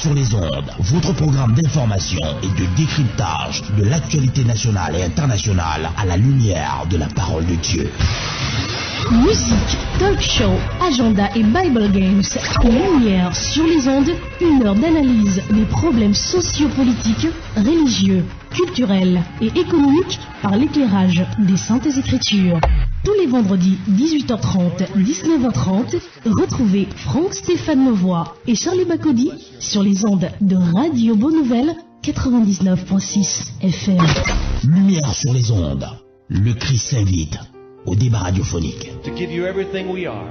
sur les ondes, votre programme d'information et de décryptage de l'actualité nationale et internationale à la lumière de la parole de Dieu. Musique, talk show, agenda et Bible Games. Lumière sur les ondes, une heure d'analyse des problèmes sociopolitiques, religieux, culturels et économiques par l'éclairage des Saintes Écritures. Tous les vendredis 18h30, 19h30, retrouvez Franck Stéphane Mauvois et Charlie Bacody sur les ondes de Radio Bonne Nouvelle 99.6 FM. Lumière sur les ondes. Le Christ s'invite au débat radiophonique. To give you everything we are.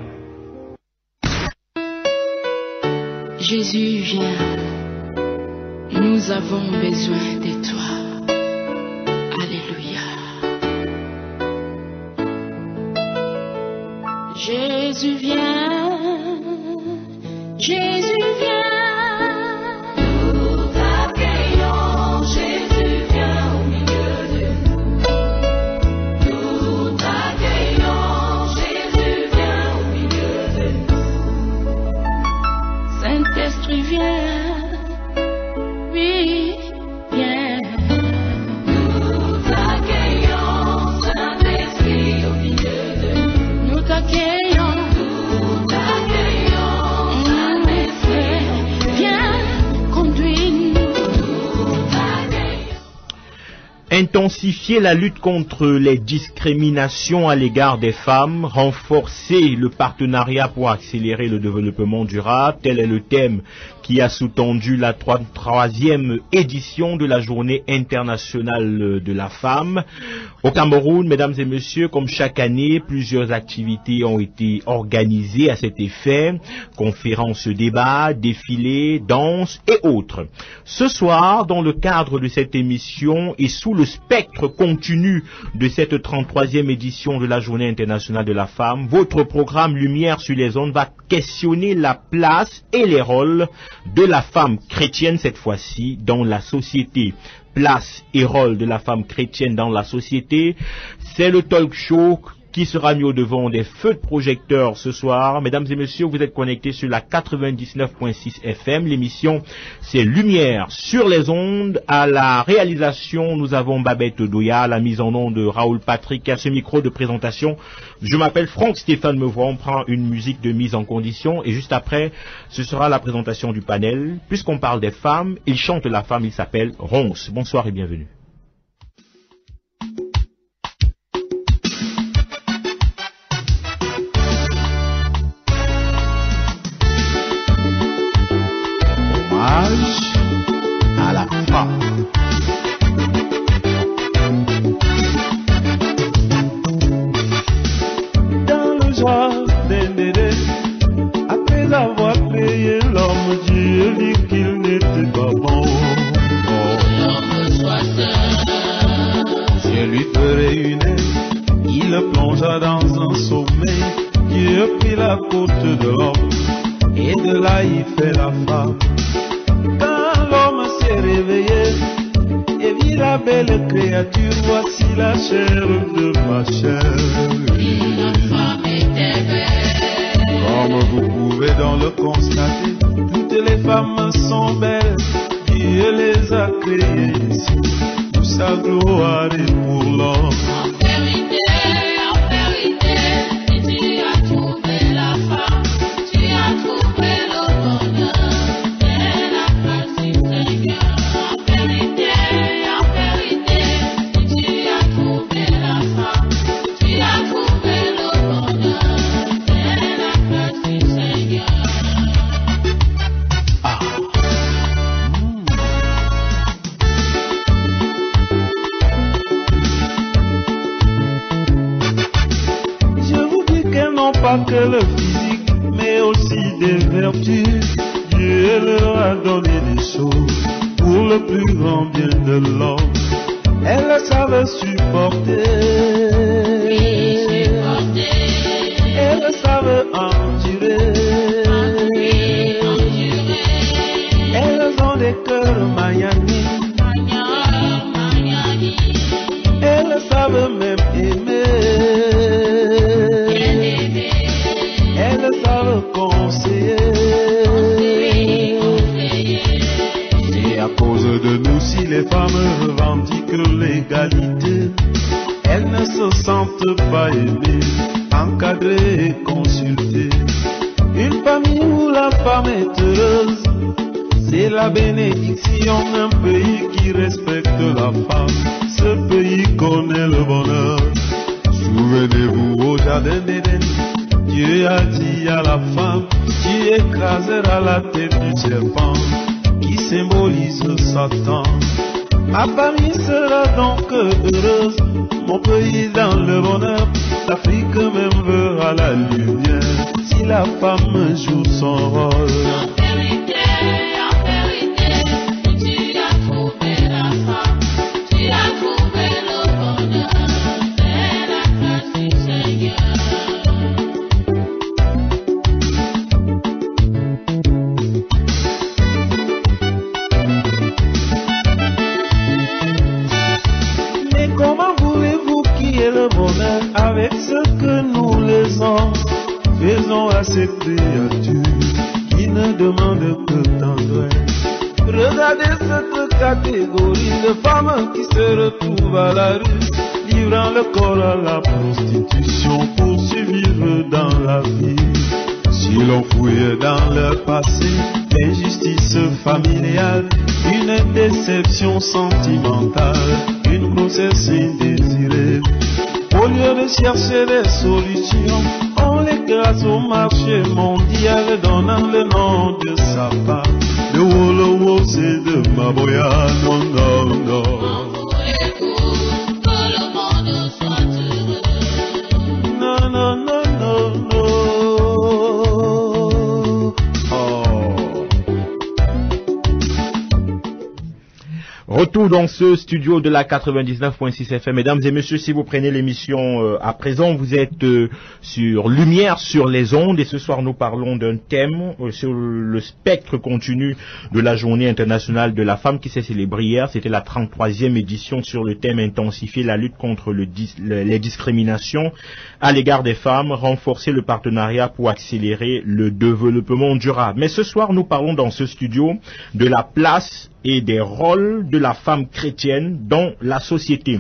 Jésus, viens. Nous avons besoin de toi. Alléluia. Jésus, viens. Jésus, viens. Nous t'accueillons. Jésus, viens au milieu de nous. Nous t'accueillons. Jésus, viens au milieu de nous. Saint-Esprit, viens. Oui, viens. Nous t'accueillons. Saint-Esprit au milieu de nous. Nous t'accueillons. Intensifier la lutte contre les discriminations à l'égard des femmes, renforcer le partenariat pour accélérer le développement durable, tel est le thème qui a sous-tendu la troisième édition de la Journée internationale de la femme. Au Cameroun, mesdames et messieurs, comme chaque année, plusieurs activités ont été organisées à cet effet, conférences, débats, défilés, danses et autres. Ce soir, dans le cadre de cette émission et sous le spectre continu de cette 33e édition de la Journée internationale de la femme, votre programme Lumière sur les ondes va questionner la place et les rôles de la femme chrétienne cette fois-ci dans la société. Place et rôle de la femme chrétienne dans la société, c'est le talk show qui sera mis au devant des feux de projecteurs ce soir. Mesdames et messieurs, vous êtes connectés sur la 99.6 FM. L'émission, c'est Lumière sur les ondes. À la réalisation, nous avons Babette Doya, à la mise en onde de Raoul Patrick, à ce micro de présentation. Je m'appelle Franck Stéphane Mauvois. On prend une musique de mise en condition et juste après, ce sera la présentation du panel. Puisqu'on parle des femmes, il chante la femme, il s'appelle Ronce. Bonsoir et bienvenue. À la femme. Dans le jardin d'Éden, après avoir créé l'homme, Dieu dit qu'il n'était pas bon. Dieu lui ferait une aide, il le plongea dans un sommeil. Dieu prit la côte de l'homme, et de là il fait la femme. L'homme s'est réveillé et vit la belle créature. Voici la chair de ma chair. La femme était belle. Comme vous pouvez donc le constater, toutes les femmes sont belles. Dieu les a créées ici pour sa gloire et pour l'homme. En vérité, si tu as trouvé la femme, tu as trouvé le bonheur. Pas que le physique, mais aussi des vertus. Dieu leur a donné des choses pour le plus grand bien de l'homme. Elles savent supporter. Elles savent endurer. Elles ont des cœurs magnanimes. Elles savent même aimer. Elles savent conseiller. de nous si les femmes revendiquent l'égalité? Elles ne se sentent pas aimées, encadrées et consultées. Une famille où la femme est heureuse, c'est la bénédiction d'un pays qui respecte la femme. Ce pays connaît le bonheur. Souvenez-vous au jardin d'Éden, Dieu a dit à la femme, tu écraseras la tête du serpent qui symbolise Satan. Ma famille sera donc heureuse, mon pays dans le bonheur. L'Afrique même verra la lumière si la femme joue son rôle. En vérité, tu as trouvé la femme, tu as trouvé le bonheur, c'est la grâce du Seigneur. Mais comment voulez-vous qu'il y ait le bonheur avec ce que nous les hommes faisons à ces créatures qui ne demandent que tendresse? Regardez cette catégorie de femmes qui se retrouvent à la rue, livrant le corps à la prostitution pour survivre dans la vie. Si l'on fouille dans leur passé, l'injustice familiale, une déception sentimentale, une grossesse indésirée. Au lieu de chercher des solutions, on les classe au marché mondial, donnant le nom de sa femme. Le Wolowo, c'est de Maboya, non, non, non. Voulez-vous que le monde soit heureux? Non, non, non, non, non. Retour dans ce studio de la 99.6 FM. Mesdames et messieurs, si vous prenez l'émission à présent, vous êtes sur Lumière sur les ondes et ce soir nous parlons d'un thème sur le spectre continu de la journée internationale de la femme qui s'est célébrée hier. C'était la 33e édition sur le thème intensifier la lutte contre les discriminations à l'égard des femmes, renforcer le partenariat pour accélérer le développement durable. Mais ce soir nous parlons dans ce studio de la place et des rôles de la femme chrétienne dans la société.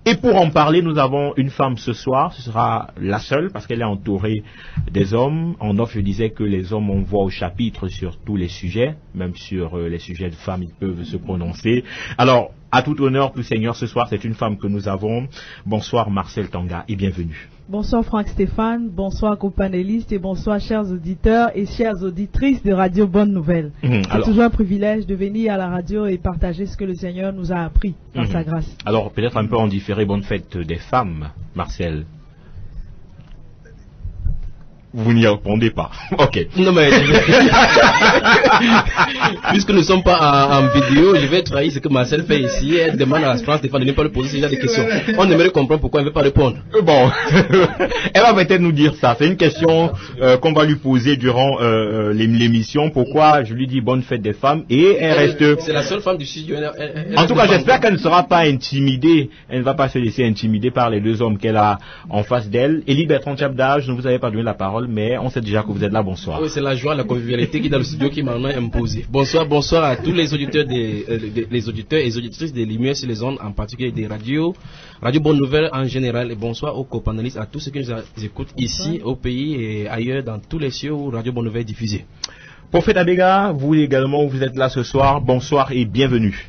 Et pour en parler, nous avons une femme ce soir, ce sera la seule parce qu'elle est entourée des hommes. En off, je disais que les hommes, on voit au chapitre sur tous les sujets, même sur les sujets de femmes, ils peuvent se prononcer. Alors, à tout honneur, tout seigneur, ce soir, c'est une femme que nous avons. Bonsoir Marcel Tanga et bienvenue. Bonsoir Franck Stéphane, bonsoir co-panélistes et bonsoir chers auditeurs et chères auditrices de Radio Bonne Nouvelle. C'est toujours un privilège de venir à la radio et partager ce que le Seigneur nous a appris dans sa grâce. Alors peut-être un peu en différé, bonne fête des femmes, Marcel. Vous n'y répondez pas. Ok. Non mais puisque nous ne sommes pas en vidéo, je vais trahir ce que Marcel fait ici. Elle demande à France Stéphane de ne pas lui poser ce genre de questions. On aimerait comprendre pourquoi elle ne veut pas répondre. Bon, elle va peut-être nous dire ça. C'est une question qu'on va lui poser durant l'émission. Pourquoi je lui dis bonne fête des femmes et elle reste... C'est la seule femme du studio. En tout cas, j'espère qu'elle ne sera pas intimidée. Elle ne va pas se laisser intimider par les deux hommes qu'elle a en face d'elle. Élie Bertrand Tchabda, je ne vous avais pas donné la parole, mais on sait déjà que vous êtes là. Bonsoir. Oui, c'est la joie, la convivialité qui est dans le studio qui m'a imposé. Bonsoir, bonsoir à tous les auditeurs les auditeurs et les auditrices des Lumières sur les ondes, en particulier des radios, Radio Bonne Nouvelle en général, et bonsoir aux copanélistes, à tous ceux qui nous écoutent ici, au pays et ailleurs, dans tous les cieux où Radio Bonne Nouvelle est diffusée. Prophète Abega, vous également, vous êtes là ce soir. Bonsoir et bienvenue.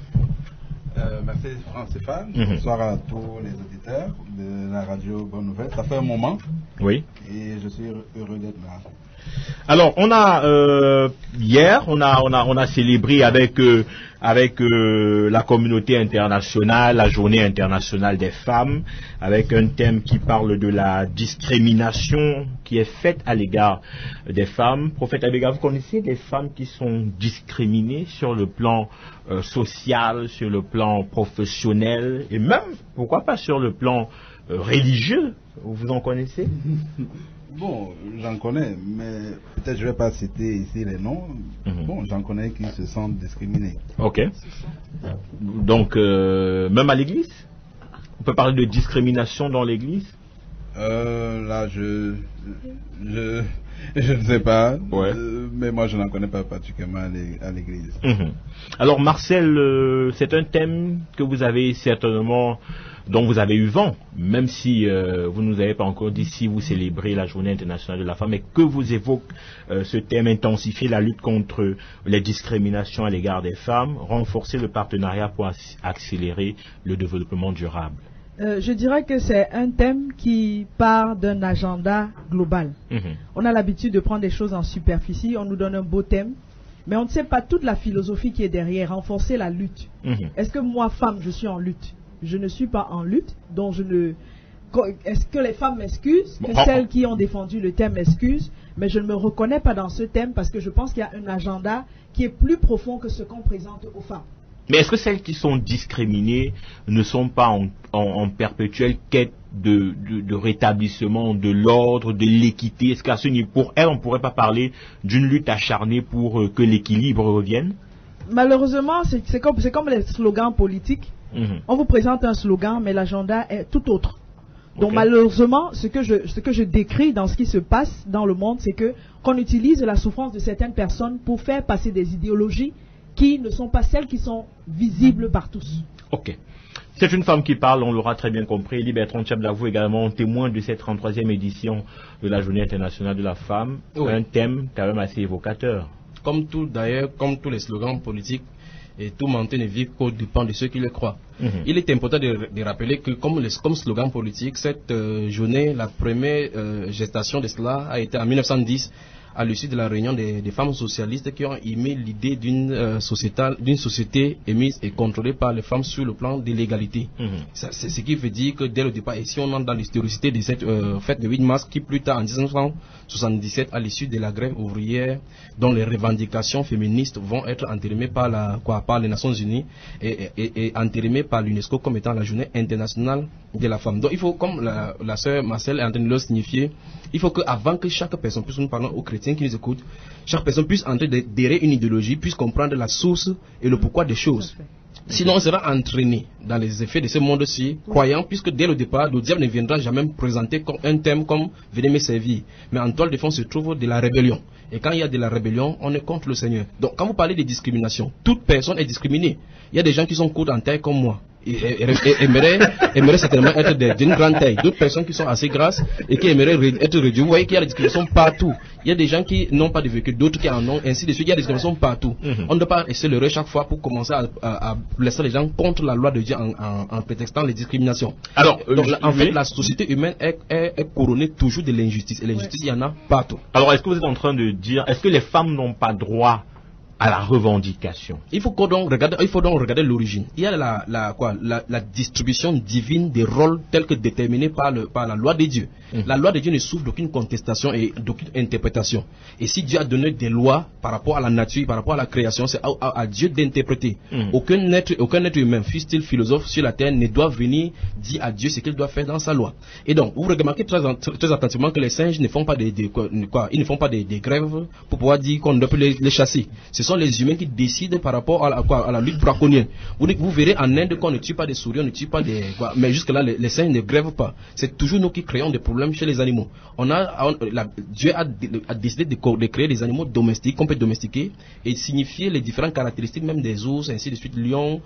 Merci Franck Stéphane. Bonsoir à tous les auditeurs de la radio Bonne Nouvelle. Ça fait un moment. Oui. Et je suis heureux d'être là. Alors, on a hier, on a célébré avec la communauté internationale, la journée internationale des femmes, avec un thème qui parle de la discrimination qui est faite à l'égard des femmes. Prophète Abega, vous connaissez des femmes qui sont discriminées sur le plan social, sur le plan professionnel et même, pourquoi pas, sur le plan religieux? Vous en connaissez? Bon, j'en connais, mais peut-être je ne vais pas citer ici les noms. Bon, j'en connais qui se sentent discriminés. Ok. Donc, même à l'église? On peut parler de discrimination dans l'église? Là, je ne sais pas, mais moi je n'en connais pas particulièrement à l'église. Alors Marcel, c'est un thème que vous avez certainement, dont vous avez eu vent, même si vous ne nous avez pas encore dit si vous célébrez la Journée internationale de la femme, et que vous évoque ce thème: intensifier la lutte contre les discriminations à l'égard des femmes, renforcer le partenariat pour accélérer le développement durable. Je dirais que c'est un thème qui part d'un agenda global. On a l'habitude de prendre des choses en superficie, on nous donne un beau thème, mais on ne sait pas toute la philosophie qui est derrière. Renforcer la lutte. Est-ce que moi, femme, je suis en lutte? Je ne suis pas en lutte, donc est-ce que les femmes m'excusent? Que celles qui ont défendu le thème m'excusent? Mais je ne me reconnais pas dans ce thème parce que je pense qu'il y a un agenda qui est plus profond que ce qu'on présente aux femmes. Mais est-ce que celles qui sont discriminées ne sont pas en perpétuelle quête de rétablissement de l'ordre, de l'équité? Est-ce qu'à ce niveau, pour elles, on ne pourrait pas parler d'une lutte acharnée pour que l'équilibre revienne? Malheureusement, c'est comme les slogans politiques. On vous présente un slogan, mais l'agenda est tout autre. Donc malheureusement, ce que je décris dans ce qui se passe dans le monde, c'est qu'on utilise la souffrance de certaines personnes pour faire passer des idéologies qui ne sont pas celles qui sont visibles par tous. Ok. C'est une femme qui parle, on l'aura très bien compris. Elie Bertrand Tchabdavou également, témoin de cette 33e édition de la Journée internationale de la femme. Un thème quand même assez évocateur. Comme tous les slogans politiques, et tout monté ne vit qu'au dépend de ceux qui le croient. Il est important de rappeler que comme slogan politique, cette journée, la première gestation de cela a été en 1910, à l'issue de la réunion des femmes socialistes qui ont émis l'idée d'une société émise et contrôlée par les femmes sur le plan de l'égalité. C'est ce qui veut dire que dès le départ, et si on entre dans l'historicité de cette fête de 8 mars, qui plus tard en 1977, à l'issue de la grève ouvrière, dont les revendications féministes vont être entérimées par les Nations Unies et entérimées par l'UNESCO comme étant la journée internationale de la femme. Donc il faut, comme la sœur Marcel est en train de le signifier, il faut qu'avant que chaque personne, puisque nous parlons aux chrétiens qui nous écoutent, chaque personne puisse entrer derrière une idéologie, puisse comprendre la source et le pourquoi des choses. Sinon, on sera entraîné dans les effets de ce monde-ci, croyant, puisque dès le départ, le diable ne viendra jamais présenter comme un thème comme « venez me servir ». Mais en toile de fond se trouve de la rébellion. Et quand il y a de la rébellion, on est contre le Seigneur. Donc, quand vous parlez de discrimination, toute personne est discriminée. Il y a des gens qui sont courts en taille comme moi. Aimeraient certainement être d'une grande taille. D'autres personnes qui sont assez grasses et qui aimeraient être réduites. Vous voyez qu'il y a des discriminations partout. Il y a des gens qui n'ont pas de véhicule, d'autres qui en ont, ainsi de suite. Il y a des discriminations partout. On ne doit pas essayer le chaque fois pour commencer à laisser les gens contre la loi de Dieu en prétextant les discriminations. Alors, donc, en fait, la société humaine est couronnée toujours de l'injustice. Et l'injustice, il y en a partout. Alors, est-ce que vous êtes en train de dire, est-ce que les femmes n'ont pas droit à la revendication? Il faut donc regarder l'origine. Il y a la distribution divine des rôles tels que déterminés par la loi de Dieu. La loi de Dieu ne souffre d'aucune contestation et d'aucune interprétation. Et si Dieu a donné des lois par rapport à la nature, par rapport à la création, c'est à Dieu d'interpréter. Aucun être humain, fût-il philosophe sur la terre, ne doit venir dire à Dieu ce qu'il doit faire dans sa loi. Et donc, vous remarquez très attentivement que les singes ne font pas ils ne font pas des grèves pour pouvoir dire qu'on ne peut les chasser. Ce sont les humains qui décident par rapport à la lutte braconienne. Vous verrez en Inde qu'on ne tue pas des souris, on ne tue pas mais jusque-là, les singes ne grèvent pas. C'est toujours nous qui créons des problèmes chez les animaux. Dieu a décidé de créer des animaux domestiques, qu'on peut domestiquer, et signifier les différentes caractéristiques même des ours, ainsi de suite, lions,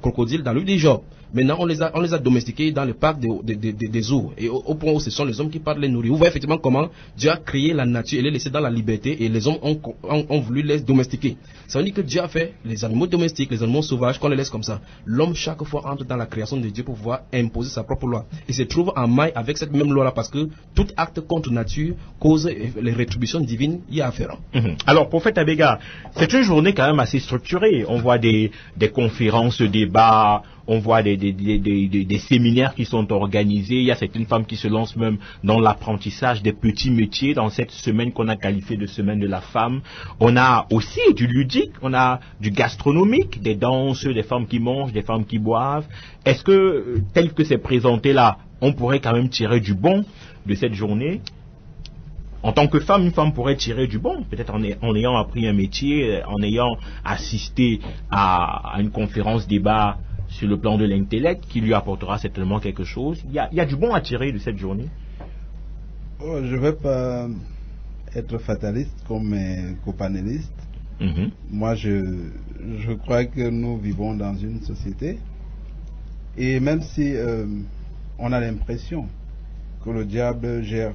crocodiles, dans le livre de Job. Maintenant, on les a domestiqués dans le parc des ours, et au point où ce sont les hommes qui partent les nourrir. Vous voyez effectivement comment Dieu a créé la nature et les laissé dans la liberté, et les hommes ont voulu les domestiquer. Ça veut dire que Dieu a fait les animaux domestiques, les animaux sauvages, qu'on les laisse comme ça. L'homme, chaque fois, entre dans la création de Dieu pour pouvoir imposer sa propre loi. Et se trouve en maille avec cette même loi-là, parce que tout acte contre nature cause les rétributions divines y afférentes. Alors, prophète Abega, c'est une journée quand même assez structurée. On voit des conférences, débats, on voit des séminaires qui sont organisés. Il y a certaines femmes qui se lancent même dans l'apprentissage des petits métiers dans cette semaine qu'on a qualifiée de semaine de la femme. On a aussi du ludique, on a du gastronomique, des danses, des femmes qui mangent, des femmes qui boivent. Est-ce que, tel que c'est présenté là, on pourrait quand même tirer du bon de cette journée? En tant que femme, une femme pourrait tirer du bon, peut-être en ayant appris un métier, en ayant assisté à une conférence débat sur le plan de l'intellect qui lui apportera certainement quelque chose. Il y a du bon à tirer de cette journée. Je ne vais pas être fataliste comme mes copanélistes. Moi, je crois que nous vivons dans une société, et même si on a l'impression que le diable gère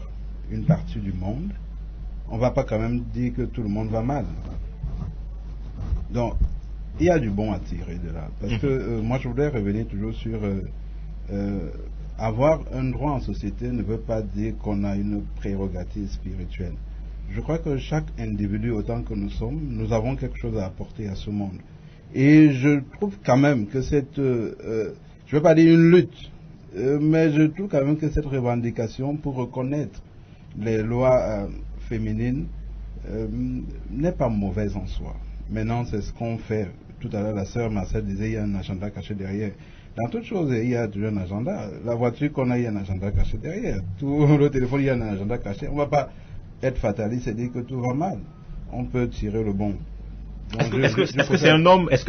une partie du monde, on ne va pas quand même dire que tout le monde va mal. Donc, il y a du bon à tirer de là. Parce que moi, je voudrais revenir toujours sur avoir un droit en société ne veut pas dire qu'on a une prérogative spirituelle. Je crois que chaque individu, autant que nous sommes, nous avons quelque chose à apporter à ce monde. Et je trouve quand même que cette, je ne veux pas dire une lutte, mais je trouve quand même que cette revendication pour reconnaître les lois féminines n'est pas mauvaise en soi. Maintenant, c'est ce qu'on fait. Tout à l'heure, la sœur Marcel disait il y a un agenda caché derrière. Dans toute chose, il y a toujours un agenda. La voiture qu'on a, il y a un agenda caché derrière. Tout le téléphone, il y a un agenda caché. On ne va pas être fataliste et dire que tout va mal. On peut tirer le bon. Est-ce que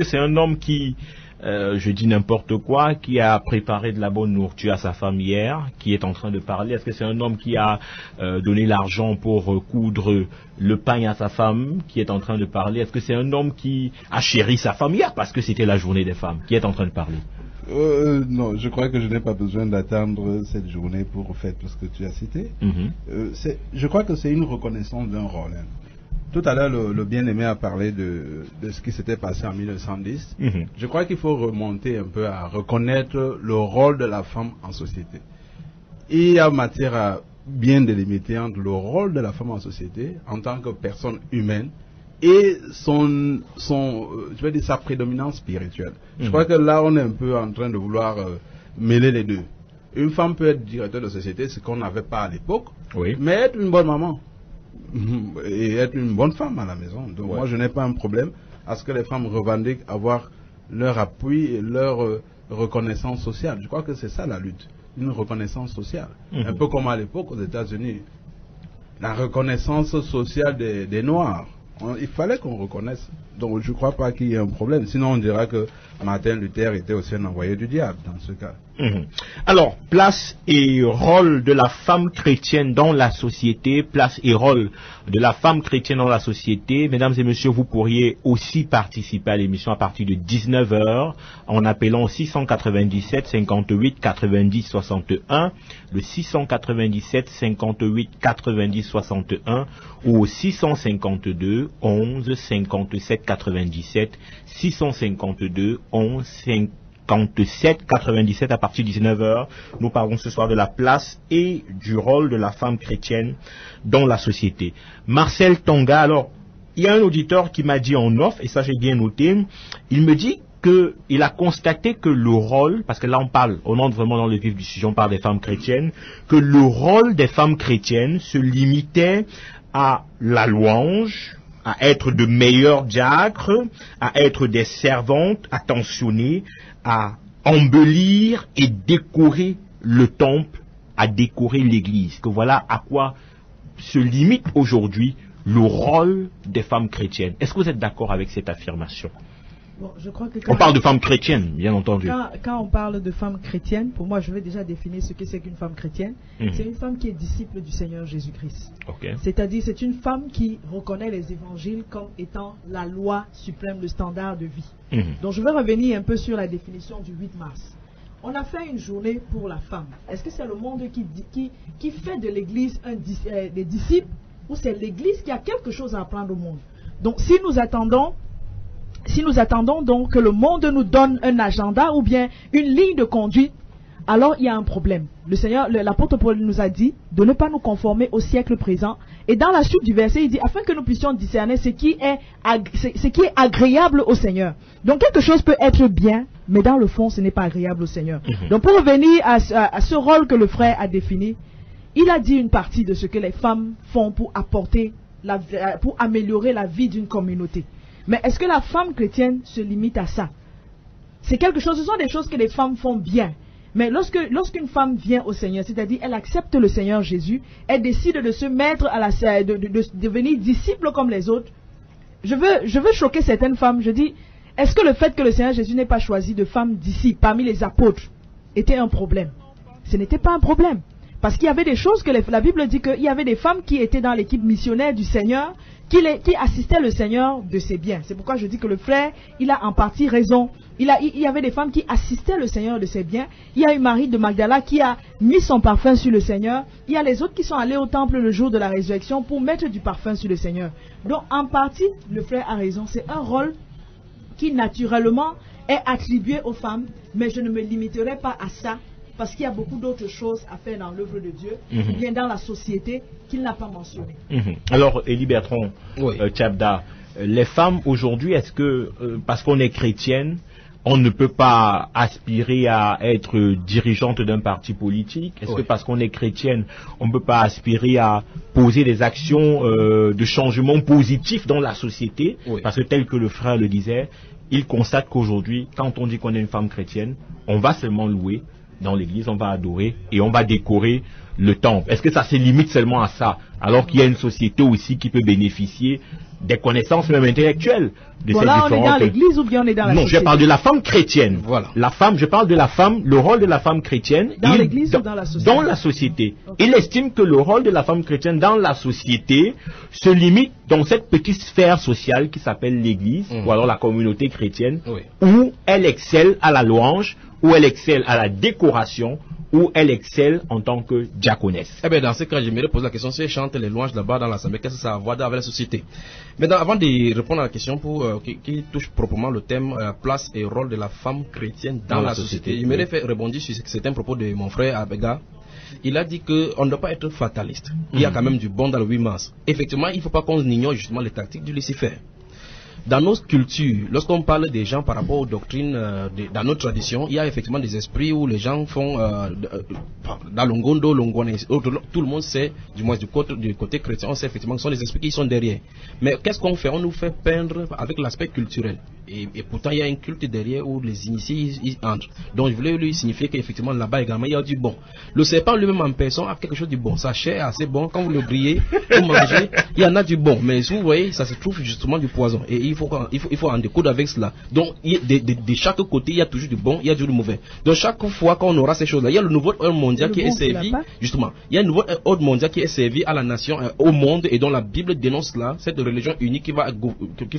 c'est un homme qui, je dis n'importe quoi, qui a préparé de la bonne nourriture à sa femme hier, qui est en train de parler? Est-ce que c'est un homme qui a donné l'argent pour coudre le pain à sa femme, qui est en train de parler? Est-ce que c'est un homme qui a chéri sa femme hier parce que c'était la journée des femmes, qui est en train de parler? Non, je crois que je n'ai pas besoin d'attendre cette journée pour faire tout ce que tu as cité. Je crois que c'est une reconnaissance d'un rôle. Tout à l'heure, le bien-aimé a parlé de ce qui s'était passé en 1910. Je crois qu'il faut remonter un peu à reconnaître le rôle de la femme en société. Il y a matière à bien délimiter entre le rôle de la femme en société en tant que personne humaine et je vais dire sa prédominance spirituelle. Je crois que là, on est un peu en train de vouloir mêler les deux. Une femme peut être directeur de société, ce qu'on n'avait pas à l'époque, mais être une bonne maman et être une bonne femme à la maison. Donc moi, je n'ai pas un problème à ce que les femmes revendiquent avoir leur appui et leur reconnaissance sociale. Je crois que c'est ça la lutte, une reconnaissance sociale. Un peu comme à l'époque aux États-Unis, la reconnaissance sociale des Noirs. Il fallait qu'on reconnaisse. Donc je ne crois pas qu'il y ait un problème. Sinon on dira que Martin Luther était aussi un envoyé du diable dans ce cas. Alors, place et rôle de la femme chrétienne dans la société, place et rôle de la femme chrétienne dans la société. Mesdames et messieurs, vous pourriez aussi participer à l'émission à partir de 19h en appelant 697 58 90 61, le 697 58 90 61 ou au 652 11 57 97, 652 11 57 97 à partir de 19h. Nous parlons ce soir de la place et du rôle de la femme chrétienne dans la société. Marcel Tonga, alors, il y a un auditeur qui m'a dit en off, et ça j'ai bien noté, il me dit qu'il a constaté que le rôle, parce que là on entre vraiment dans le vif du sujet, on parle des femmes chrétiennes, que le rôle des femmes chrétiennes se limitait à la louange, à être de meilleurs diacres, à être des servantes attentionnées, à embellir et décorer le temple, à décorer l'église. Que voilà à quoi se limite aujourd'hui le rôle des femmes chrétiennes. Est-ce que vous êtes d'accord avec cette affirmation? Bon, je crois que on parle de femmes chrétiennes, bien entendu. Quand on parle de femmes chrétiennes, pour moi, je vais déjà définir ce que c'est qu'une femme chrétienne. C'est une femme qui est disciple du Seigneur Jésus-Christ. C'est-à-dire, c'est une femme qui reconnaît les évangiles comme étant la loi suprême, le standard de vie. Donc, je vais revenir un peu sur la définition du 8 mars. On a fait une journée pour la femme. Est-ce que c'est le monde qui fait de l'Église des disciples, ou c'est l'Église qui a quelque chose à apprendre au monde? Donc, si nous attendons donc que le monde nous donne un agenda ou bien une ligne de conduite, alors il y a un problème. Le Seigneur, l'apôtre Paul nous a dit de ne pas nous conformer au siècle présent. Et dans la suite du verset, il dit afin que nous puissions discerner ce qui est agréable au Seigneur. Donc quelque chose peut être bien, mais dans le fond, ce n'est pas agréable au Seigneur. Donc pour revenir à ce rôle que le frère a défini, il a dit une partie de ce que les femmes font pour améliorer la vie d'une communauté. Mais est-ce que la femme chrétienne se limite à ça? Ce sont des choses que les femmes font bien. Mais lorsqu'une femme vient au Seigneur, c'est-à-dire elle accepte le Seigneur Jésus, elle décide de se mettre de devenir disciple comme les autres. Je veux choquer certaines femmes. Je dis, est-ce que le fait que le Seigneur Jésus n'ait pas choisi de femmes disciples parmi les apôtres était un problème? Ce n'était pas un problème. Parce qu'il y avait des choses que la Bible dit qu'il y avait des femmes qui étaient dans l'équipe missionnaire du Seigneur, qui assistaient le Seigneur de ses biens. C'est pourquoi je dis que le frère, il a en partie raison. Il y avait des femmes qui assistaient le Seigneur de ses biens. Il y a eu Marie de Magdala qui a mis son parfum sur le Seigneur. Il y a les autres qui sont allés au temple le jour de la résurrection pour mettre du parfum sur le Seigneur. Donc en partie, le frère a raison. C'est un rôle qui naturellement est attribué aux femmes, mais je ne me limiterai pas à ça, parce qu'il y a beaucoup d'autres choses à faire dans l'œuvre de Dieu, ou bien dans la société, qu'il n'a pas mentionné. Alors, Élie Bertrand, Tchabda, les femmes aujourd'hui, est-ce que, parce qu'on est chrétienne, on ne peut pas aspirer à être dirigeante d'un parti politique? Est-ce que parce qu'on est chrétienne, on ne peut pas aspirer à poser des actions de changement positif dans la société? Parce que tel que le frère le disait, il constate qu'aujourd'hui, quand on dit qu'on est une femme chrétienne, on va seulement louer dans l'église, on va adorer et on va décorer le temple. Est-ce que ça se limite seulement à ça, alors qu'il y a une société aussi qui peut bénéficier des connaissances même intellectuelles de ces différentes... on est dans l'église ou bien on est dans la société? Non, je parle de la femme chrétienne. Voilà. La femme, je parle de la femme, le rôle de la femme chrétienne. Dans l'église ou dans la société? Dans la société. Okay. Il estime que le rôle de la femme chrétienne dans la société se limite dans cette petite sphère sociale qui s'appelle l'église, ou alors la communauté chrétienne, où elle excelle à la louange, où elle excelle à la décoration, où elle excelle en tant que diaconesse. Eh bien, dans ce cas, j'aimerais poser la question, si elle chante les louanges là-bas dans l'assemblée, qu'est-ce que ça a à voir avec la société? Mais avant de répondre à la question qui touche proprement le thème place et rôle de la femme chrétienne dans la société, j'aimerais rebondir sur certains propos de mon frère Abega. Il a dit qu'on ne doit pas être fataliste. Il y a quand même du bon dans le 8 mars. Effectivement, il ne faut pas qu'on ignore justement les tactiques du Lucifer. Dans nos cultures, lorsqu'on parle des gens par rapport aux doctrines, dans notre tradition, il y a effectivement des esprits où les gens font dans Longondo, Longone, tout le monde sait, du moins du côté chrétien, on sait effectivement que ce sont les esprits qui sont derrière. Mais qu'est-ce qu'on fait? On nous fait peindre avec l'aspect culturel. Et pourtant, il y a un culte derrière où les initiés ils entrent. Donc, je voulais lui signifier qu'effectivement, là-bas également, il y a du bon. Le serpent lui-même en personne a quelque chose du bon. Sa chair est assez bon. Quand vous le grillez, vous mangez, il y en a du bon. Mais vous voyez, ça se trouve justement du poison. Et il faut en découdre avec cela. Donc, de chaque côté, il y a toujours du bon, il y a toujours du mauvais. Donc, chaque fois qu'on aura ces choses-là, il y a le nouveau ordre mondial qui est servi, justement. Il y a un nouveau ordre mondial qui est servi à la nation, au monde, et dont la Bible dénonce là, cette religion unique qui va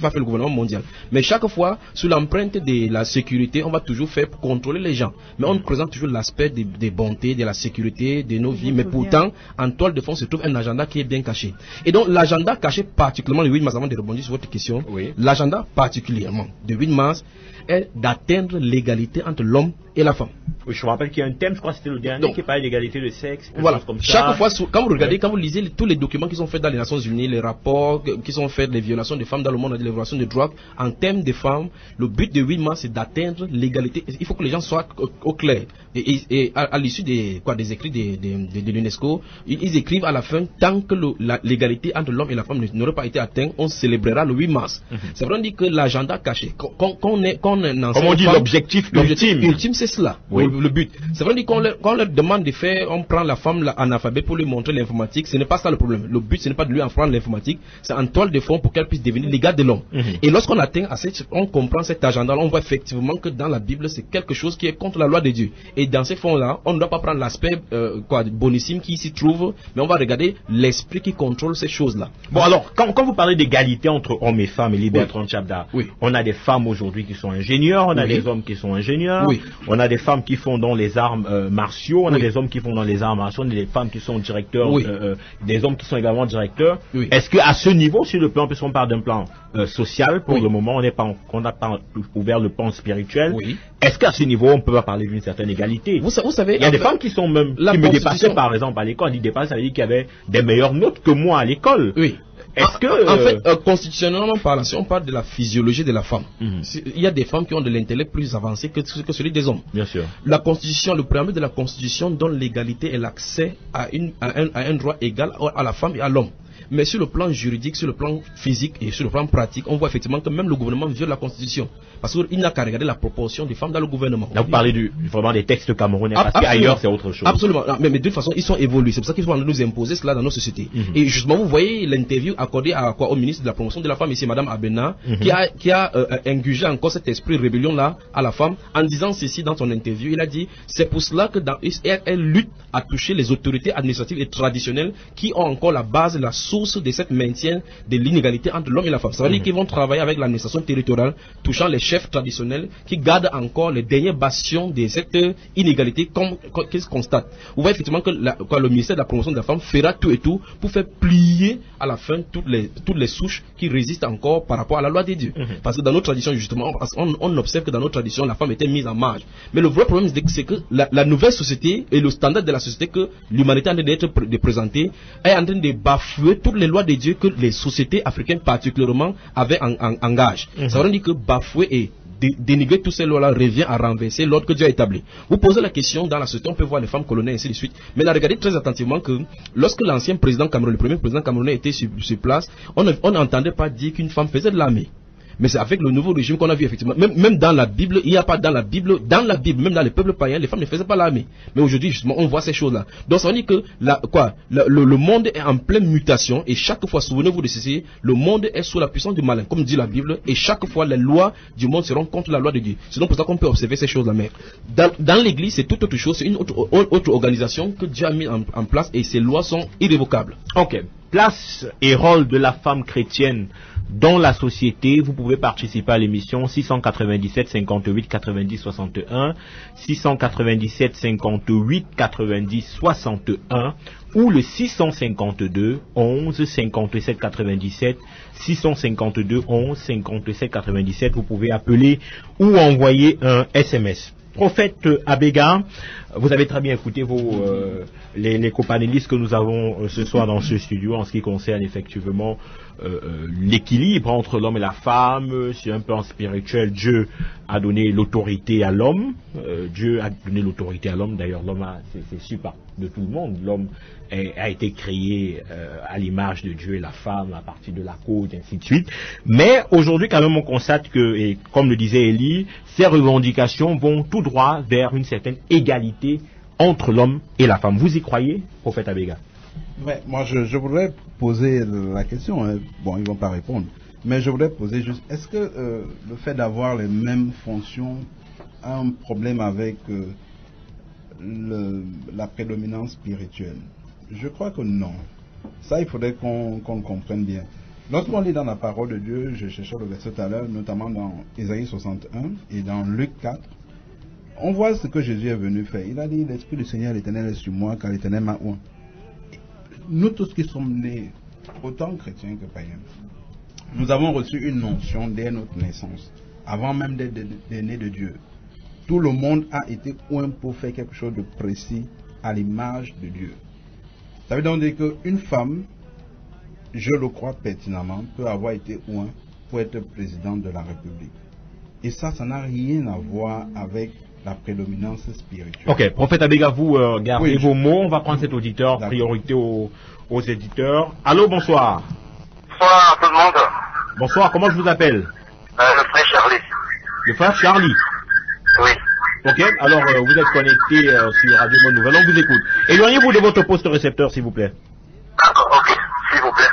faire le gouvernement mondial. Mais chaque fois, sous l'empreinte de la sécurité, on va toujours faire pour contrôler les gens. Mais on présente toujours l'aspect des bontés, de la sécurité, de nos vies. Mais pourtant, en toile de fond se trouve un agenda qui est bien caché. Et donc, l'agenda caché particulièrement le 8 mars, avant de rebondir sur votre question, l'agenda particulièrement de 8 mars est d'atteindre l'égalité entre l'homme et la femme. Oui, je me rappelle qu'il y a un thème, je crois que c'était le dernier, qui parlait d'égalité de sexe. Voilà, comme chaque fois, quand vous regardez, quand vous lisez tous les documents qui sont faits dans les Nations Unies, les rapports qui sont faits des violations des femmes dans le monde, des violations de droits, en termes de femmes, le but de 8 mars, c'est d'atteindre l'égalité. Il faut que les gens soient au clair. Et à l'issue des écrits de l'UNESCO, ils écrivent à la fin, tant que l'égalité entre l'homme et la femme n'aurait pas été atteinte, on célébrera le 8 mars. C'est vrai, on dit que l'agenda caché, comme on dit, l'objectif ultime, c'est cela, le but. C'est vrai, qu'on leur demande de faire, on prend la femme analphabète pour lui montrer l'informatique, ce n'est pas ça le problème. Le but, ce n'est pas de lui apprendre l'informatique, c'est en toile de fond pour qu'elle puisse devenir l'égale de l'homme. Et lorsqu'on atteint on comprend cet agenda-là, on voit effectivement que dans la Bible, c'est quelque chose qui est contre la loi de Dieu. Et dans ces fonds-là, on ne doit pas prendre l'aspect bonissime qui s'y trouve, mais on va regarder l'esprit qui contrôle ces choses-là. Bon, alors, quand vous parlez d'égalité entre hommes et femmes, Élie Bertrand Tchabda, on a des femmes aujourd'hui qui sont ingénieurs, on a des hommes qui sont ingénieurs, on a des femmes qui font dans les arts martiaux, on a des hommes qui font dans les arts martiaux, on a des femmes qui sont directeurs, des hommes qui sont également directeurs. Est-ce qu'à ce niveau, sur le plan, puisqu'on parle d'un plan social, pour le moment, on n'a pas ouvert le plan spirituel, est-ce qu'à ce niveau, on peut pas parler d'une certaine égalité? Vous savez, il y a des femmes qui sont même, qui me dépassaient par exemple à l'école, ils dépassent, ça veut dire qu'il y avait des meilleures notes que moi à l'école. Est-ce que... En fait, constitutionnellement parlant, si on parle de la physiologie de la femme, il y a des femmes qui ont de l'intellect plus avancé que celui des hommes. Bien sûr. La Constitution, le préambule de la Constitution donne l'égalité et l'accès à un droit égal à la femme et à l'homme. Mais sur le plan juridique, sur le plan physique et sur le plan pratique, on voit effectivement que même le gouvernement viole la Constitution. Parce qu'il n'a qu'à regarder la proportion des femmes dans le gouvernement. Là, vous parlez vraiment des textes camerounais, parce qu'ailleurs, c'est autre chose. Absolument. Mais de toute façon, ils sont évolués. C'est pour ça qu'ils vont nous imposer cela dans nos sociétés. Et justement, vous voyez l'interview accordée au ministre de la promotion de la femme, ici, Madame Abena, qui a ingurgé encore cet esprit de rébellion-là à la femme, en disant ceci dans son interview. Il a dit, c'est pour cela que elle lutte à toucher les autorités administratives et traditionnelles qui ont encore la base, la source de cette maintien de l'inégalité entre l'homme et la femme. Ça veut dire qu'ils vont travailler avec l'administration territoriale, touchant les chefs traditionnels qui gardent encore les derniers bastions de cette inégalité qu'ils constatent. Vous voyez effectivement que le ministère de la promotion de la femme fera tout et tout pour faire plier à la fin toutes les souches qui résistent encore par rapport à la loi des dieux. Parce que dans nos traditions, justement, on observe que dans nos traditions, la femme était mise en marge. Mais le vrai problème, c'est que la nouvelle société et le standard de la société que l'humanité est en train d'être présentée est en train de bafouer toutes les lois de Dieu que les sociétés africaines particulièrement avaient en gage. Ça veut dire que bafouer et dénigrer toutes ces lois-là revient à renverser l'ordre que Dieu a établi. Vous posez la question, dans la société, on peut voir les femmes coloniales et ainsi de suite. Mais regardez très attentivement que lorsque l'ancien président camerounais, le premier président camerounais était sur place, on n'entendait pas dire qu'une femme faisait de l'armée. Mais c'est avec le nouveau régime qu'on a vu effectivement, même dans la Bible, il n'y a pas dans la Bible, même dans les peuples païens, les femmes ne faisaient pas l'armée. Mais aujourd'hui, justement, on voit ces choses-là. Donc ça veut dire que le monde est en pleine mutation et chaque fois, souvenez-vous de ceci, le monde est sous la puissance du malin, comme dit la Bible, et chaque fois, les lois du monde seront contre la loi de Dieu. C'est donc pour ça qu'on peut observer ces choses-là. Mais dans l'église, c'est toute autre chose, c'est une autre organisation que Dieu a mis en place et ces lois sont irrévocables. Ok. Place et rôle de la femme chrétienne dans la société. Vous pouvez participer à l'émission 697 58 90 61, 697 58 90 61 ou le 652 11 57 97, 652 11 57 97. Vous pouvez appeler ou envoyer un SMS. Prophète Abega, vous avez très bien écouté les copanélistes que nous avons ce soir dans ce studio en ce qui concerne effectivement l'équilibre entre l'homme et la femme. Sur un plan spirituel, Dieu a donné l'autorité à l'homme. Dieu a donné l'autorité à l'homme. D'ailleurs, l'homme, c'est super de tout le monde. L'homme a été créé à l'image de Dieu et la femme à partir de la côte, ainsi de suite. Mais aujourd'hui, quand même, on constate que, et comme le disait Elie, ces revendications vont tout droit vers une certaine égalité entre l'homme et la femme. Vous y croyez, prophète Abega? Ouais, moi, je voudrais poser la question. Hein. Bon, ils ne vont pas répondre. Mais je voudrais poser juste, est-ce que le fait d'avoir les mêmes fonctions a un problème avec la prédominance spirituelle? Je crois que non. Ça, il faudrait qu'on comprenne bien. Lorsqu'on lit dans la parole de Dieu, je cherchais le verset tout à l'heure, notamment dans Isaïe 61 et dans Luc 4, on voit ce que Jésus est venu faire. Il a dit, l'Esprit du Seigneur l'Éternel est sur moi, car l'Éternel m'a oint. Nous tous qui sommes nés, autant chrétiens que païens, nous avons reçu une notion dès notre naissance, avant même d'être nés de Dieu. Tout le monde a été oint pour faire quelque chose de précis à l'image de Dieu. Ça veut donc dire qu'une femme, je le crois pertinemment, peut avoir été oint pour être présidente de la République. Et ça n'a rien à voir avec la prédominance spirituelle. Ok, prophète Abega, vous gardez vos mots. On va prendre cet auditeur, priorité aux éditeurs. Allô, bonsoir. Bonsoir à tout le monde. Bonsoir, comment je vous appelle? Le frère Charlie. Le frère Charlie? Oui. Ok, alors vous êtes connecté sur Radio Bonne Nouvelle, on vous écoute. Éloignez-vous de votre poste récepteur, s'il vous plaît. D'accord, ok, s'il vous plaît.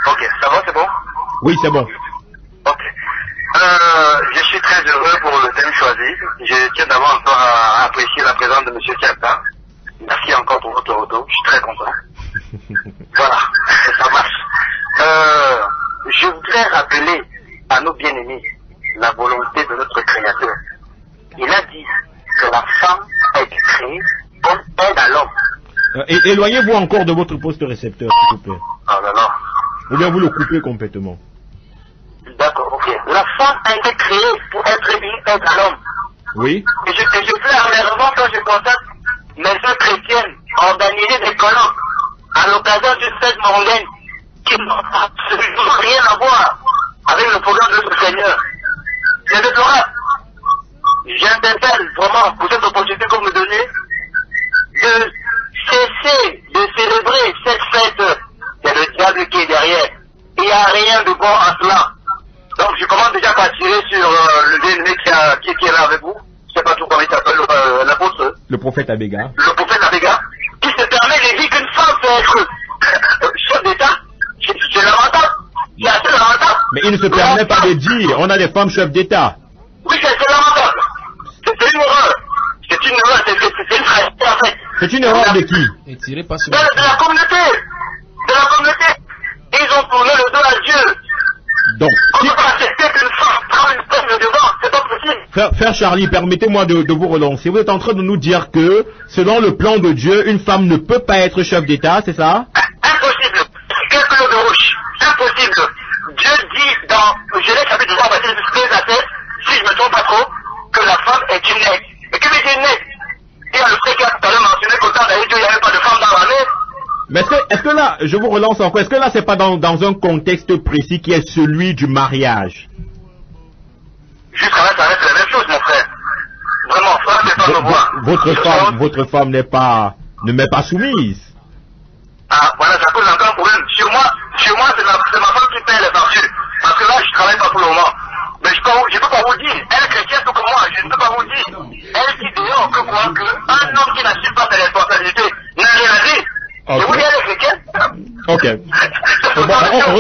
Ok, ça va, c'est bon? Oui, c'est bon. Ok. Je suis très heureux pour le thème choisi. Je tiens d'abord encore à apprécier la présence de M. Kiata. Merci encore pour votre retour, je suis très content. Voilà, ça marche. Je voudrais rappeler à nos bien-aimés la volonté de notre Créateur. Il a dit que la femme a été créée comme aide à l'homme. Éloignez-vous encore de votre poste récepteur, s'il vous plaît. Ah là là. Ou bien vous le coupez complètement. D'accord, ok. La femme a été créée pour être une aide à l'homme. Oui. Et je pleure amèrement quand je constate mes soeurs chrétiennes organiser des colloques à l'occasion d'une fête mondaine qui n'ont absolument rien à voir avec le programme de notre Seigneur. C'est déplorable. J'interpelle vraiment pour cette opportunité que vous me donnez de cesser de célébrer cette fête. C'est le diable qui est qui est là avec vous, je sais pas tout comment il s'appelle, l'apôtre. Le prophète Abega. Le prophète Abega, qui se permet de dire qu'une femme peut être chef d'État, c'est lamentable. C'est assez lamentable. Mais il ne se permet pas de dire, on a des femmes chefs d'État. Oui, c'est lamentable. C'est une horreur. C'est une horreur, c'est une tragédie en fait. C'est une erreur de qui? Et tirez pas sur De la communauté. De la communauté. Ils ont tourné le dos à Dieu. Donc, on ne peut pas accepter qu'une femme prenne une peine de devant, c'est pas possible. Frère Charlie, permettez-moi de vous relancer. Vous êtes en train de nous dire que, selon le plan de Dieu, une femme ne peut pas être chef d'État, c'est ça? Impossible. Quel peu de rouge. Impossible. Dieu dit dans Genèse chapitre 3, verset 13 à 16, si je ne me trompe pas trop, que la femme est une nègre. Et que veut dire nègre? Et le frère qui a tout à l'heure mentionné qu'au temps d'Aïe, il n'y avait pas de femme dans l'armée. Mais est-ce que là, je vous relance encore, est-ce que là c'est pas dans un contexte précis qui est celui du mariage? Jusqu'à là, ça reste la même chose, mon frère. Vraiment, ça, c'est pas me voir. Votre femme ne m'est pas soumise. Ah, voilà, ça pose encore un problème. Sur moi, c'est ma femme qui paie les factures. Parce que là, je travaille pas pour le moment. Mais je peux pas vous dire. Elle est chrétienne tout comme moi, je ne peux pas vous dire. Elle dit dehors que quoi, qu'un homme qui n'assume pas ses responsabilités n'a rien à dire. Okay. Et vous dites, elle est chrétienne. Ok.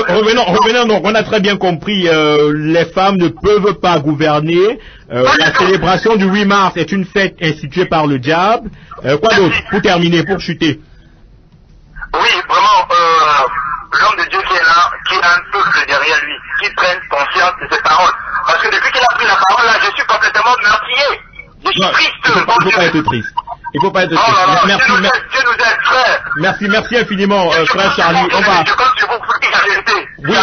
Revenons donc. On a très bien compris, les femmes ne peuvent pas gouverner. La célébration du 8 mars est une fête instituée par le diable. Quoi d'autre? Pour terminer, pour chuter. Oui, vraiment, l'homme de Dieu qui est là, qui a un peuple derrière lui, qui prenne conscience de ses paroles. Parce que depuis qu'il a pris la parole, là, je suis complètement meurtrier. Je suis triste. Il ne faut pas être triste. Il faut pas être triste. Oh là là, Dieu nous aide, frère. Merci infiniment, frère Charlie. On va. Je compte sur vous pour dire la vérité. Oui,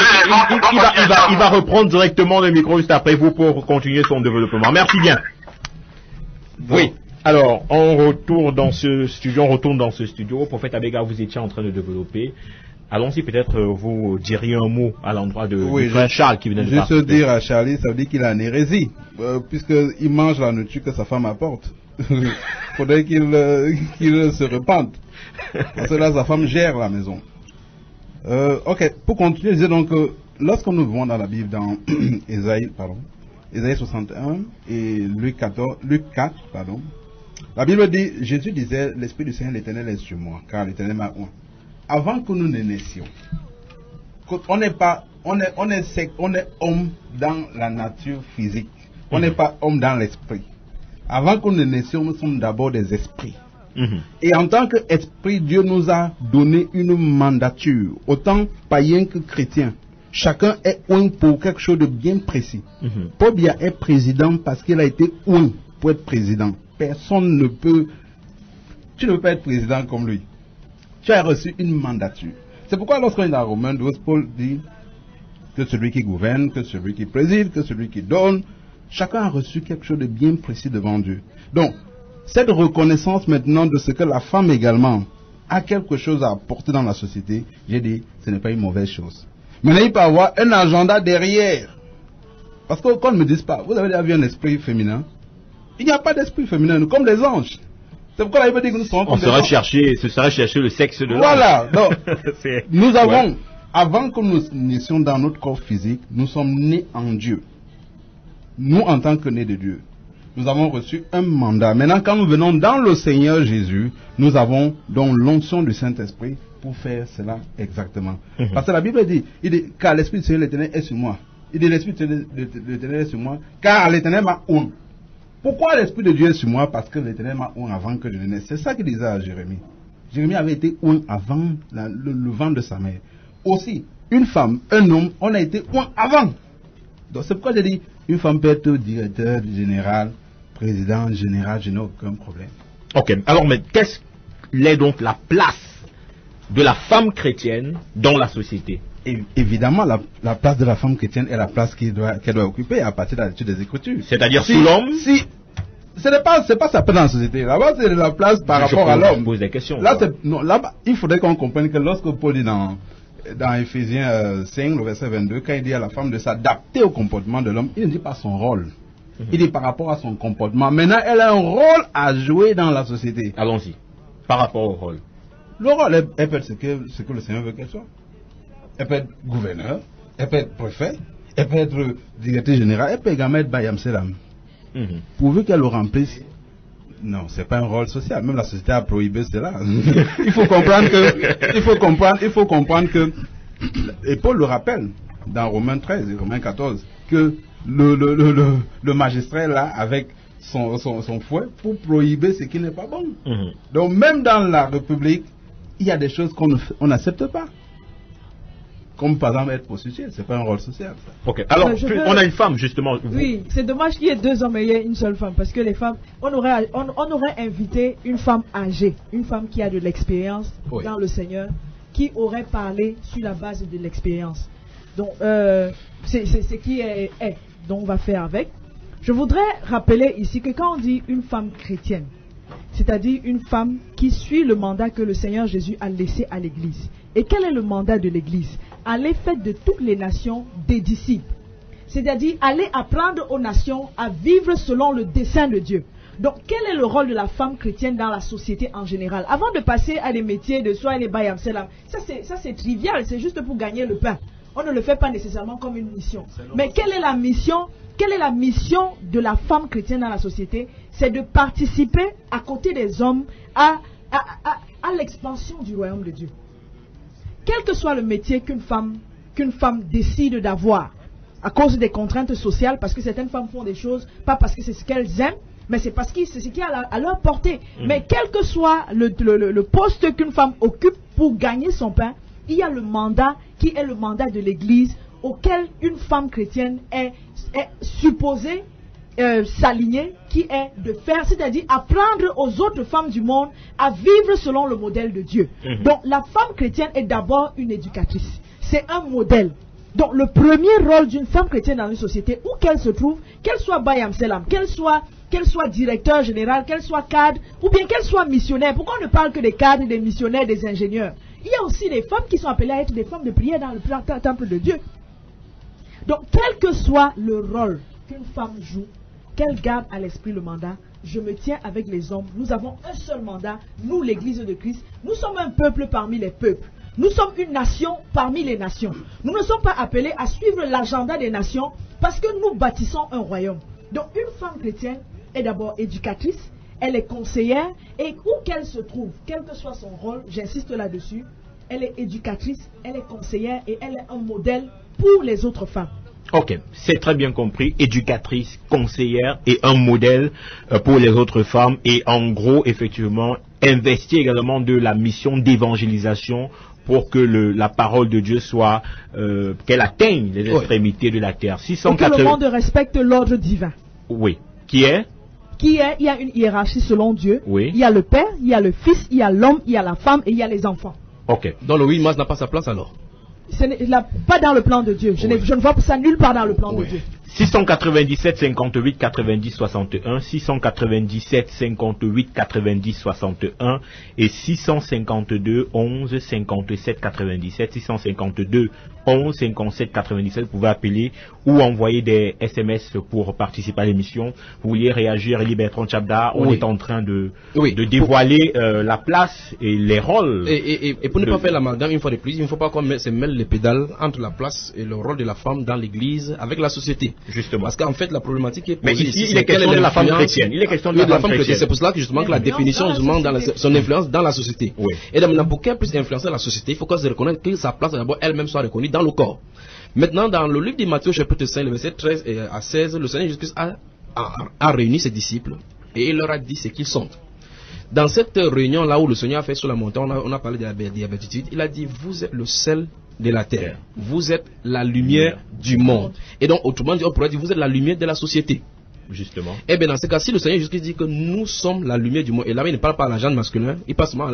il va reprendre directement le micro juste après vous pour continuer son développement. Merci bien. Oui. Alors, on retourne dans ce studio. Prophète Abega, vous étiez en train de développer. Allons-y, peut-être vous diriez un mot à l'endroit de frère Charles qui venait de parler. Juste dire à Charlie, ça veut dire qu'il a une hérésie, puisqu'il mange la nourriture que sa femme apporte. Il faudrait qu'il se repente. Parce que là, sa femme gère la maison. Ok, pour continuer, je disais donc que lorsque nous voyons dans la Bible, dans Ésaïe 61 et Luc 4, la Bible dit, Jésus disait, l'Esprit du Seigneur l'Éternel est sur moi, car l'Éternel m'a oint. Avant que nous ne naissions, on est homme dans la nature physique, on n'est pas homme dans l'esprit. Avant que nous ne naissions, nous sommes d'abord des esprits. Et en tant qu'esprit, Dieu nous a donné une mandature, autant païen que chrétien. Chacun est oint pour quelque chose de bien précis. Paul Biya est président parce qu'il a été oint pour être président. Personne ne peut... Tu ne peux pas être président comme lui. Tu as reçu une mandature. C'est pourquoi lorsqu'on est dans Romains 12, Paul dit que celui qui gouverne, que celui qui préside, que celui qui donne, chacun a reçu quelque chose de bien précis devant Dieu. Donc, cette reconnaissance maintenant de ce que la femme également a quelque chose à apporter dans la société, j'ai dit, ce n'est pas une mauvaise chose. Maintenant, il peut y avoir un agenda derrière. Parce que qu'on ne me dise pas, vous avez déjà vu un esprit féminin? Il n'y a pas d'esprit féminin, nous, comme les anges. C'est pourquoi la Bible dit que nous sommes... Ce serait chercher le sexe de l'ange. Voilà. Donc, nous avons, avant que nous naissions dans notre corps physique, nous sommes nés en Dieu. Nous, en tant que nés de Dieu, nous avons reçu un mandat. Maintenant, quand nous venons dans le Seigneur Jésus, nous avons donc l'onction du Saint-Esprit pour faire cela exactement. Parce que la Bible dit, car l'Esprit du Seigneur l'Éternel est sur moi. Il dit, l'Esprit de l'Éternel est sur moi, car l'Éternel m'a oint. Pourquoi l'Esprit de Dieu est sur moi? Parce que l'Éternel m'a oint avant que je ne naisse. C'est ça qu'il disait à Jérémie. Jérémie avait été oint avant le ventre de sa mère. Aussi, une femme, un homme, on a été oint avant. Donc c'est pourquoi j'ai dit, une femme peut être directeur général, président général, je n'ai aucun problème. Ok, alors mais qu'est-ce qu'est donc la place de la femme chrétienne dans la société? Évidemment, la place de la femme chrétienne est la place qu'elle doit occuper à partir de l'étude des Écritures. C'est-à-dire sous l'homme? Si, ce n'est pas sa place dans la société. Là-bas, c'est la place par rapport à l'homme. Je pose des questions. Là-bas, il faudrait qu'on comprenne que lorsque Paul dit dans Éphésiens 5, le verset 22, quand il dit à la femme de s'adapter au comportement de l'homme, il ne dit pas son rôle. Il dit par rapport à son comportement. Maintenant, elle a un rôle à jouer dans la société. Allons-y. Par rapport au rôle. Le rôle, elle peut être ce que le Seigneur veut qu'elle soit. Elle peut être gouverneur, elle peut être préfet, elle peut être directeur général, elle peut également être Bayam Selam. pourvu qu'elle le remplisse. Non, c'est pas un rôle social. Même la société a prohibé cela. il faut comprendre que, et Paul le rappelle dans Romains 13 et Romains 14, que le magistrat est là avec son fouet pour prohiber ce qui n'est pas bon. Donc même dans la République, il y a des choses qu'on n'accepte pas. Comme par exemple être prostituée, c'est pas un rôle social. Ça. Ok. Alors, on a une femme justement. Oui, c'est dommage qu'il y ait 2 hommes et il y ait une seule femme, parce que les femmes, on aurait invité une femme âgée, une femme qui a de l'expérience dans le Seigneur, qui aurait parlé sur la base de l'expérience. Donc, c'est ce qui est, donc on va faire avec. Je voudrais rappeler ici que quand on dit une femme chrétienne, c'est-à-dire une femme qui suit le mandat que le Seigneur Jésus a laissé à l'Église. Et quel est le mandat de l'Église? Aller faire de toutes les nations des disciples. C'est-à-dire aller apprendre aux nations à vivre selon le dessein de Dieu. Donc, quel est le rôle de la femme chrétienne dans la société en général? Avant de passer à des métiers de soins et des bayam selam, ça c'est trivial, c'est juste pour gagner le pain. On ne le fait pas nécessairement comme une mission. Mais quelle est la mission? Quelle est la mission de la femme chrétienne dans la société? C'est de participer à côté des hommes à l'expansion du royaume de Dieu. Quel que soit le métier qu'une femme décide d'avoir, à cause des contraintes sociales, parce que certaines femmes font des choses, pas parce que c'est ce qu'elles aiment, mais c'est parce que c'est ce qui est à leur portée. Mais quel que soit le poste qu'une femme occupe pour gagner son pain, il y a le mandat qui est le mandat de l'Église, auquel une femme chrétienne est supposée s'aligner, qui est de faire, c'est-à-dire apprendre aux autres femmes du monde à vivre selon le modèle de Dieu. Donc la femme chrétienne est d'abord une éducatrice. C'est un modèle. Donc le premier rôle d'une femme chrétienne dans une société, où qu'elle se trouve, qu'elle soit Bayam Selam, qu'elle soit directeur général, qu'elle soit cadre, ou bien qu'elle soit missionnaire. Pourquoi on ne parle que des cadres, des missionnaires, des ingénieurs? Il y a aussi des femmes qui sont appelées à être des femmes de prière dans le temple de Dieu. Donc quel que soit le rôle qu'une femme joue, qu'elle garde à l'esprit le mandat, je me tiens avec les hommes, nous avons un seul mandat, nous l'Église de Christ, nous sommes un peuple parmi les peuples, nous sommes une nation parmi les nations. Nous ne sommes pas appelés à suivre l'agenda des nations parce que nous bâtissons un royaume. Donc une femme chrétienne est d'abord éducatrice, elle est conseillère, et où qu'elle se trouve, quel que soit son rôle, j'insiste là-dessus, elle est éducatrice, elle est conseillère et elle est un modèle pour les autres femmes. Ok, c'est très bien compris, éducatrice, conseillère et un modèle pour les autres femmes, et en gros, effectivement, investir également de la mission d'évangélisation pour que la parole de Dieu soit, qu'elle atteigne les extrémités de la terre. Pour que le monde respecte l'ordre divin. Oui, il y a une hiérarchie selon Dieu. Oui. Il y a le Père, il y a le Fils, il y a l'homme, il y a la femme et il y a les enfants. Ok. Donc le 8 mars n'a pas sa place alors? Pas dans le plan de Dieu. Je ne vois ça nulle part dans le plan de Dieu. 697 58 90 61, 697 58 90 61 et 652 11 57 97, 652 11 57 97. Vous pouvez appeler ou envoyer des SMS pour participer à l'émission. Vous vouliez réagir, Elie Bertrand Tchabda? On est en train de dévoiler la place et les rôles. Et pour ne pas faire l'amalgame une fois de plus, il ne faut pas qu'on se mêle les pédales entre la place et le rôle de la femme dans l'église avec la société. Justement. Parce qu'en fait, la problématique est posée. Mais ici, il est question de la femme chrétienne. Il est question de la femme chrétienne. C'est pour cela que justement que la définition justement dans son influence dans la société. Oui. Et donc, pour qu'elle puisse influencer la société, il faut qu'elle se reconnaisse que sa place d'abord elle-même soit reconnue dans le corps. Maintenant, dans le livre de Matthieu chapitre 5, le verset 13 à 16, le Seigneur Jésus-Christ a réuni ses disciples et il leur a dit ce qu'ils sont. Dans cette réunion là où le Seigneur a fait sur la montagne, on a parlé de la béatitude. Il a dit: vous êtes le sel de la terre, vous êtes la lumière du monde. Et donc autrement dit, on pourrait dire: vous êtes la lumière de la société. Justement. Et bien dans ce cas-ci, le Seigneur Jésus dit que nous sommes la lumière du monde. Et là, il ne parle pas à la genre masculin, il passe seulement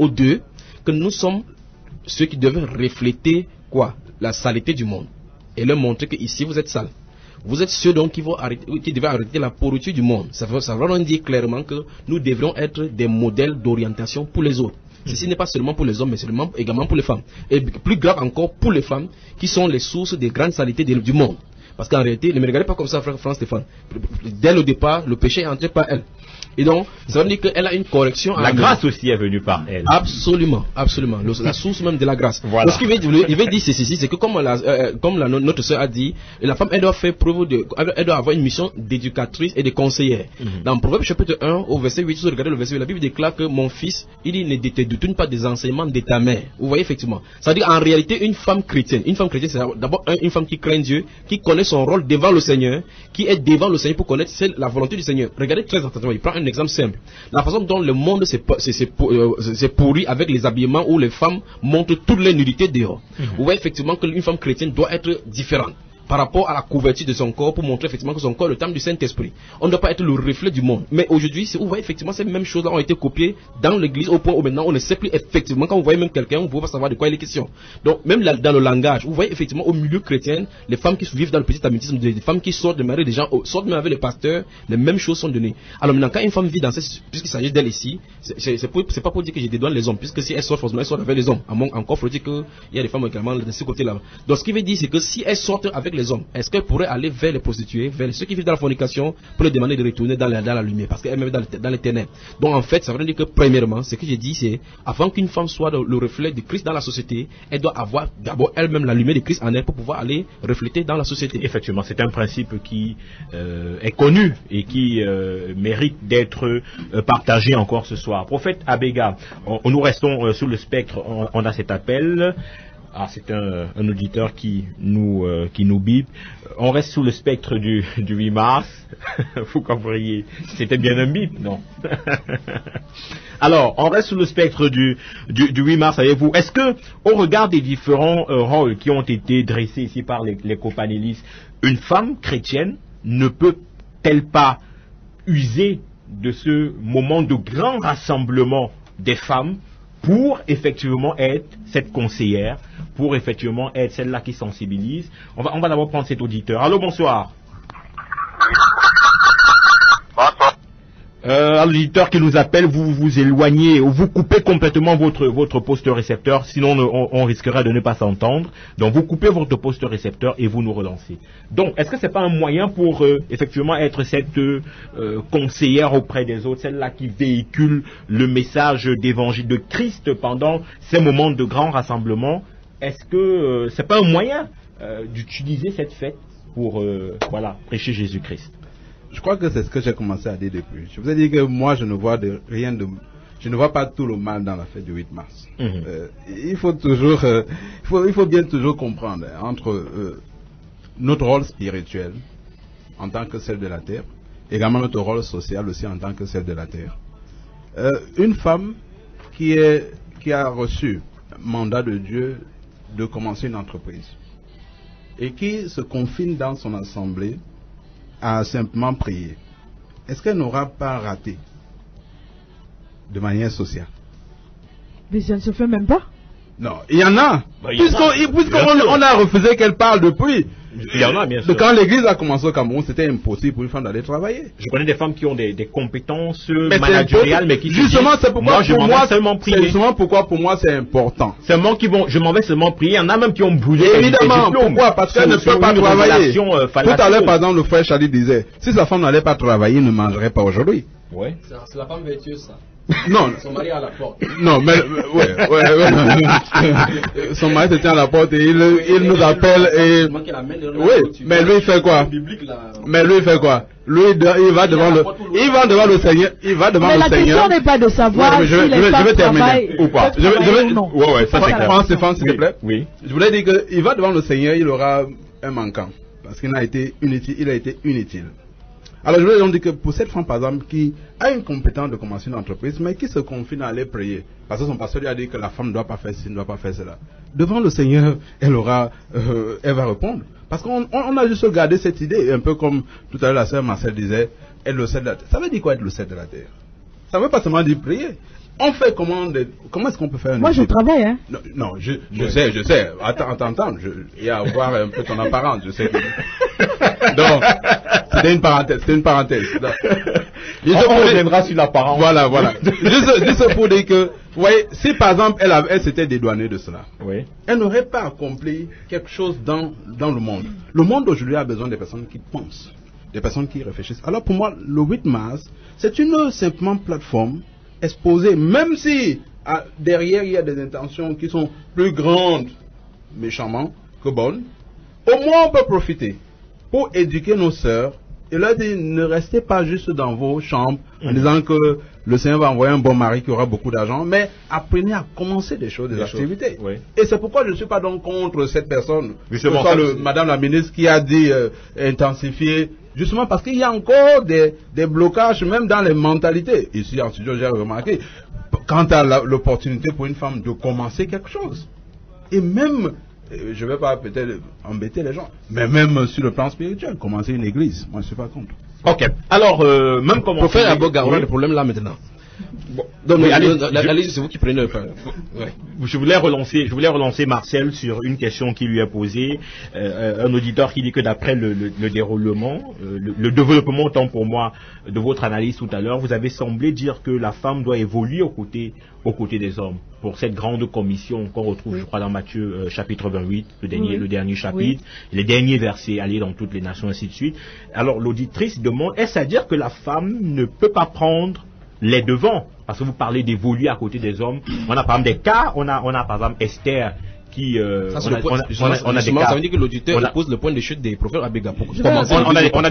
aux deux, que nous sommes ceux qui devaient refléter quoi? La saleté du monde. Et leur montrer que ici vous êtes sale. Vous êtes ceux donc qui devaient arrêter la pourriture du monde. Ça veut vraiment dire clairement que nous devrions être des modèles d'orientation pour les autres. Ceci n'est pas seulement pour les hommes, mais également pour les femmes. Et plus grave encore pour les femmes, qui sont les sources des grandes saletés du monde. Parce qu'en réalité, ne me regardez pas comme ça, frère Stéphane. Dès le départ, le péché est entré par elle. Et donc, ça veut dire qu'elle a une correction. La grâce aussi est venue par elle. Absolument, absolument. La source même de la grâce. Voilà. Ce qu'il veut dire ceci, c'est que comme notre sœur a dit, la femme, elle doit faire preuve elle doit avoir une mission d'éducatrice et de conseillère. Dans Proverbe chapitre 1, au verset 8, si vous regardez le verset 8, la Bible déclare que mon fils, il dit, ne te détourne pas des enseignements de ta mère. Vous voyez effectivement. Ça veut dire en réalité, une femme chrétienne, c'est d'abord une femme qui craint Dieu, qui connaît son rôle devant le Seigneur, qui est devant le Seigneur pour connaître la volonté du Seigneur. Regardez très attentivement, il prend un exemple simple. La façon dont le monde s'est pourri avec les habillements où les femmes montrent toute leur nudité dehors. Vous voyez effectivement qu'une femme chrétienne doit être différente par rapport à la couverture de son corps pour montrer effectivement que son corps est le temple du Saint-Esprit. On ne doit pas être le reflet du monde. Mais aujourd'hui, vous voyez effectivement ces mêmes choses-là ont été copiées dans l'église au point où maintenant on ne sait plus effectivement, quand vous voyez même quelqu'un, on ne peut pas savoir de quoi il est question. Donc même dans le langage, vous voyez effectivement au milieu chrétien, les femmes qui vivent dans le petit amitisme, des femmes qui sortent de marier des gens, sortent même avec les pasteurs, les mêmes choses sont données. Alors maintenant quand une femme vit dans puisqu'il s'agit d'elle ici, c'est pas pour dire que je dédouane les hommes, puisque si elle sort forcément, elle sort avec les hommes. Encore faut-il qu'il y a des femmes également de ce côté-là. Donc ce qui veut dire c'est que si elle sort avec les hommes, est-ce qu'elle pourrait aller vers les prostituées, vers ceux qui vivent dans la fornication, pour les demander de retourner dans la lumière, parce qu'elle est même dans les ténèbres. Donc en fait, ça veut dire que premièrement, ce que j'ai dit, c'est avant qu'une femme soit le reflet de Christ dans la société, elle doit avoir d'abord elle-même la lumière de Christ en elle pour pouvoir aller refléter dans la société. Effectivement, c'est un principe qui est connu et qui mérite d'être partagé encore ce soir. Prophète Abega, nous restons sous le spectre, on a cet appel. Ah, c'est un auditeur qui nous bip. On reste sous le spectre du 8 mars. Vous comprenez, c'était bien un bip, non? Alors, on reste sous le spectre du 8 mars avec vous. Est-ce que, au regard des différents rôles qui ont été dressés ici par les copanélistes, une femme chrétienne ne peut-elle pas user de ce moment de grand rassemblement des femmes pour effectivement être cette conseillère, pour effectivement être celle-là qui sensibilise? On va d'abord prendre cet auditeur. Allô, bonsoir. À l'auditeur qui nous appelle, vous vous éloignez ou vous coupez complètement votre poste récepteur, sinon on risquera de ne pas s'entendre. Donc vous coupez votre poste récepteur et vous nous relancez. Donc est-ce que c'est pas un moyen pour effectivement être cette conseillère auprès des autres, celle-là qui véhicule le message d'évangile de Christ pendant ces moments de grand rassemblement? Est-ce que c'est pas un moyen d'utiliser cette fête pour prêcher Jésus-Christ? Je crois que c'est ce que j'ai commencé à dire depuis. Je vous ai dit que moi, je ne vois je ne vois pas tout le mal dans la fête du 8 mars. Il faut toujours, il faut bien toujours comprendre entre notre rôle spirituel en tant que celle de la terre, également notre rôle social aussi en tant que celle de la terre. Une femme qui a reçu mandat de Dieu de commencer une entreprise et qui se confine dans son assemblée à simplement prier, est-ce qu'elle n'aura pas raté de manière sociale? Mais ça ne se fait même pas. Non, il y en a. Puisqu'on a refusé qu'elle parle depuis. Il y en a, bien sûr. Quand l'église a commencé au Cameroun, c'était impossible pour une femme d'aller travailler. Je connais des femmes qui ont des compétences managériales, mais qui justement, c'est pourquoi pour moi seulement prier. C'est justement pourquoi pour moi c'est important. Seulement je m'en vais seulement prier. Il y en a même qui ont brûlé. Évidemment, pourquoi? Parce qu'elle ne peut pas travailler. Tout à l'heure, par exemple, le frère Charlie disait, si sa femme n'allait pas travailler, il ne mangerait pas aujourd'hui. Ouais. C'est la femme vertueuse, ça. Non. Son mari à la porte. Non, mais son mari se tient à la porte et il nous appelle et oui, mais lui il fait quoi? Mais lui il fait quoi? Lui il va devant le Seigneur, mais la question n'est pas de savoir si les femmes travaillent ou pas. Ouais, ça c'est clair. Stéphane, s'il te plaît. Oui. Je voulais dire qu'il va devant le Seigneur, il aura un manquant parce qu'il a été inutile. Alors je voulais donc dire que pour cette femme par exemple qui a une compétence de commencer une entreprise mais qui se confine à aller prier parce que son pasteur lui a dit que la femme ne doit pas faire ci, ne doit pas faire cela, devant le Seigneur elle va répondre parce qu'on a juste gardé cette idée un peu comme tout à l'heure la sœur Marcel disait, elle le sel de la terre. Ça veut dire quoi être le sel de la terre? Ça ne veut pas seulement dire prier. On fait comment est-ce qu'on peut faire Moi je travaille hein. Non, je sais. Attends, il y a à voir un peu ton apparence, je sais. Donc, c'était une parenthèse. On reviendra sur l'apparence. Voilà. Juste pour dire que, vous voyez, si par exemple elle s'était dédouanée de cela, oui, elle n'aurait pas accompli quelque chose dans le monde. Le monde aujourd'hui a besoin des personnes qui pensent. des personnes qui réfléchissent. Alors pour moi, le 8 mars, c'est une simplement plateforme exposée, même si derrière il y a des intentions qui sont plus grandes, méchamment, que bonnes. Au moins on peut profiter pour éduquer nos sœurs et leur dire, ne restez pas juste dans vos chambres en disant que le Seigneur va envoyer un bon mari qui aura beaucoup d'argent, mais apprenez à commencer des activités. Oui. Et c'est pourquoi je ne suis pas donc contre cette personne, justement, Madame la ministre qui a dit intensifier, justement parce qu'il y a encore des blocages même dans les mentalités. Ici en studio, j'ai remarqué, quant à l'opportunité pour une femme de commencer quelque chose. Et même, je ne vais pas peut-être embêter les gens, mais même sur le plan spirituel, commencer une église, moi je ne suis pas contre. Ok, alors même comment... Pour faire d'abord garder le problème là maintenant. Bon, donc oui, allez, c'est vous qui prenez le problème. Ouais. Je voulais relancer Marcel sur une question qui lui est posée. Un auditeur qui dit que d'après le déroulement, le développement, autant pour moi, de votre analyse tout à l'heure, vous avez semblé dire que la femme doit évoluer aux côtés des hommes. Pour cette grande commission qu'on retrouve, je crois, dans Matthieu chapitre 28, le dernier chapitre, les derniers versets, aller dans toutes les nations, ainsi de suite. Alors l'auditrice demande, est-ce à dire que la femme ne peut pas prendre les devants, parce que vous parlez d'évoluer à côté des hommes. On a par exemple des cas, on a par exemple Esther qui ça veut dire que l'auditeur pose le point de chute des prophètes Abega. On a des cas, on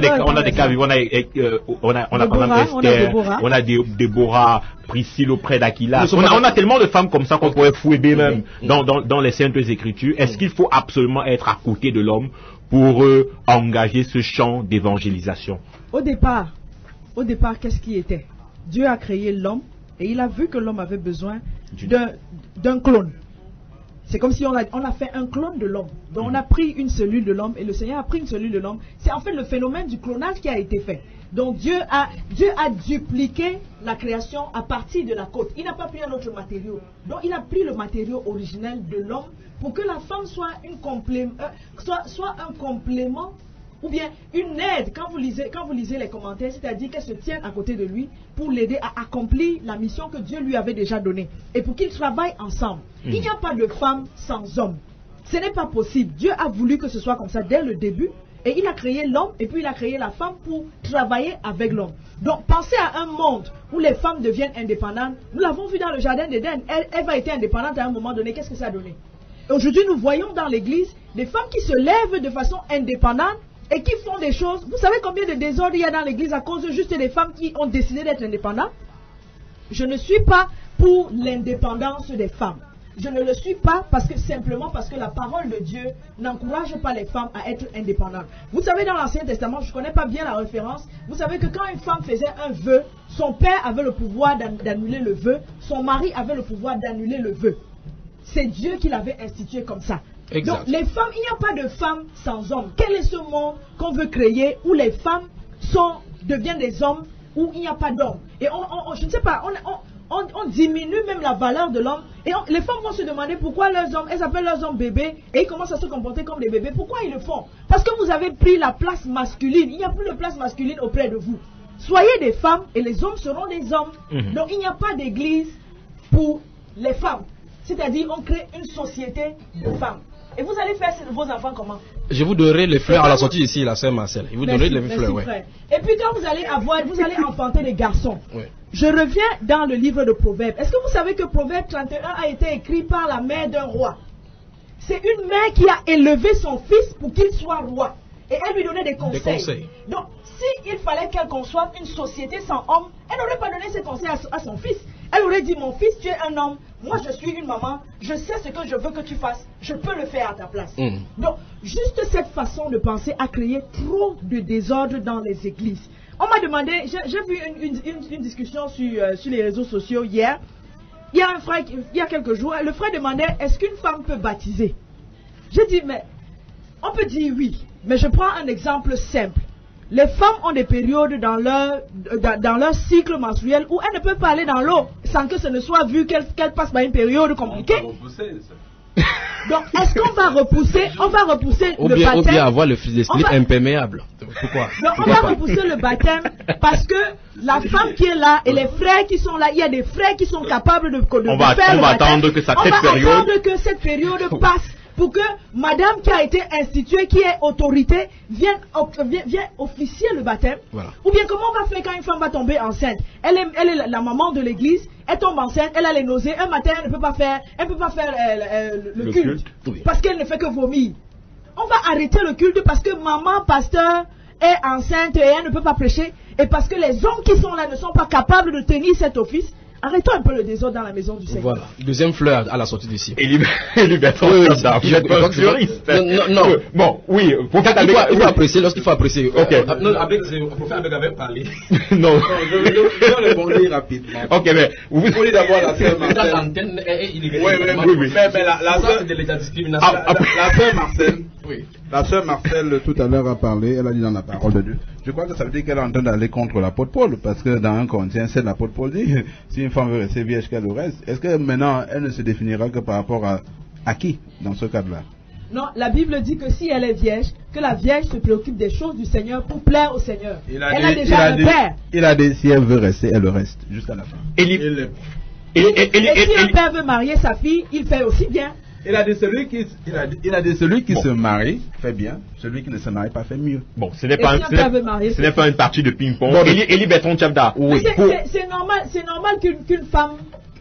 a par exemple Esther, on a Déborah, Priscille auprès d'Aquila. On a tellement de femmes comme ça qu'on pourrait fouiller même dans les Saintes Écritures. Est-ce qu'il faut absolument être à côté de l'homme pour engager ce champ d'évangélisation? Au départ, qu'est-ce qui était? Dieu a créé l'homme et il a vu que l'homme avait besoin d'un clone. C'est comme si on a fait un clone de l'homme. Donc on a pris une cellule de l'homme et le Seigneur a pris une cellule de l'homme. C'est en fait le phénomène du clonage qui a été fait. Donc Dieu a dupliqué la création à partir de la côte. Il n'a pas pris un autre matériau. Donc il a pris le matériau originel de l'homme pour que la femme soit un complément ou bien une aide quand vous lisez les commentaires, c'est-à-dire qu'elle se tienne à côté de lui pour l'aider à accomplir la mission que Dieu lui avait déjà donnée et pour qu'ils travaillent ensemble. Il n'y a pas de femme sans homme. Ce n'est pas possible. Dieu a voulu que ce soit comme ça dès le début et il a créé l'homme et puis il a créé la femme pour travailler avec l'homme. Donc pensez à un monde où les femmes deviennent indépendantes. Nous l'avons vu dans le jardin d'Éden. Eve a été indépendante à un moment donné. Qu'est-ce que ça a donné? Aujourd'hui, nous voyons dans l'église des femmes qui se lèvent de façon indépendante et qui font des choses. Vous savez combien de désordre il y a dans l'église à cause juste des femmes qui ont décidé d'être indépendantes? Je ne suis pas pour l'indépendance des femmes. Je ne le suis pas simplement parce que la parole de Dieu n'encourage pas les femmes à être indépendantes. Vous savez, dans l'Ancien Testament, je ne connais pas bien la référence, vous savez que quand une femme faisait un vœu, son père avait le pouvoir d'annuler le vœu, son mari avait le pouvoir d'annuler le vœu. C'est Dieu qui l'avait institué comme ça. Exact. Donc les femmes, il n'y a pas de femmes sans hommes. Quel est ce monde qu'on veut créer où les femmes deviennent des hommes, où il n'y a pas d'hommes? Et je ne sais pas, on diminue même la valeur de l'homme. Et les femmes vont se demander pourquoi elles appellent leurs hommes bébés et ils commencent à se comporter comme des bébés. Pourquoi ils le font? Parce que vous avez pris la place masculine. Il n'y a plus de place masculine auprès de vous. Soyez des femmes et les hommes seront des hommes. Donc il n'y a pas d'église pour les femmes. C'est-à-dire on crée une société de femmes. Et vous allez faire vos enfants comment? Je vous donnerai les fleurs à la sortie ici, la sœur Marcel. Et vous donnerez les fleurs, ouais. Et puis quand vous allez enfanter des garçons. Ouais. Je reviens dans le livre de Proverbes. Est-ce que vous savez que Proverbe 31 a été écrit par la mère d'un roi? C'est une mère qui a élevé son fils pour qu'il soit roi. Et elle lui donnait des conseils. Donc, s'il fallait qu'elle conçoive une société sans homme, elle n'aurait pas donné ses conseils à son fils. Elle aurait dit, mon fils, tu es un homme, moi je suis une maman, je sais ce que je veux que tu fasses, je peux le faire à ta place. Donc, juste cette façon de penser a créé trop de désordre dans les églises. On m'a demandé, j'ai vu une discussion sur les réseaux sociaux hier. Il y a un frère, il y a quelques jours, le frère demandait, est-ce qu'une femme peut baptiser? J'ai dit, mais on peut dire oui, mais je prends un exemple simple. Les femmes ont des périodes dans leur cycle menstruel où elles ne peuvent pas aller dans l'eau sans que ce ne soit vu qu'elles passent par une période compliquée. Donc, est-ce qu'on va repousser le baptême? Ou bien avoir le slip imperméable. Pourquoi? Donc, on va repousser le baptême parce que la femme qui est là et les frères qui sont là, il y a des frères qui sont capables de faire le baptême. On va attendre que cette période passe. pour que madame qui a été instituée, qui est autorité, vienne officier le baptême? Voilà. Ou bien comment on va faire quand une femme va tomber enceinte? Elle est la maman de l'église, elle tombe enceinte, elle a les nausées, un matin elle ne peut pas faire, le culte. Oui. Parce qu'elle ne fait que vomir. On va arrêter le culte parce que maman, pasteur, est enceinte et elle ne peut pas prêcher. Et parce que les hommes qui sont là ne sont pas capables de tenir cet office. Arrêtons un peu le désordre dans la maison du Seigneur. Voilà. Deuxième fleur à la sortie d'ici. Et Bertrand, vous êtes pas fleuriste. Non. Bon, oui. Il faut apprécier lorsqu'il faut apprécier. Ok. Non, le prophète avait parlé. Non. Je vais répondre rapidement. Ok, mais vous voulez d'abord la sœur Marcel. L'antenne est illégale. Oui. Mais la sœur de l'état de discrimination. La sœur Marcel. Oui. La sœur Marcel tout à l'heure a parlé, elle a dit dans la parole de Dieu. Je crois que ça veut dire qu'elle est en train d'aller contre l'apôtre Paul, parce que dans 1 Corinthiens 7, l'apôtre Paul dit, si une femme veut rester vierge qu'elle le reste, est-ce que maintenant elle ne se définira que par rapport à qui dans ce cadre-là? Non, la Bible dit que si elle est vierge, que la vierge se préoccupe des choses du Seigneur pour plaire au Seigneur. Elle a déjà un père. Il a dit, si elle veut rester, elle le reste, jusqu'à la fin. Et si un père veut marier sa fille, il fait aussi bien. Il a dit celui qui se marie fait bien, celui qui ne se marie pas fait mieux. Bon, ce n'est pas une partie de ping-pong. Élie Bertrand Tchabda. Oui. C'est normal qu'une femme,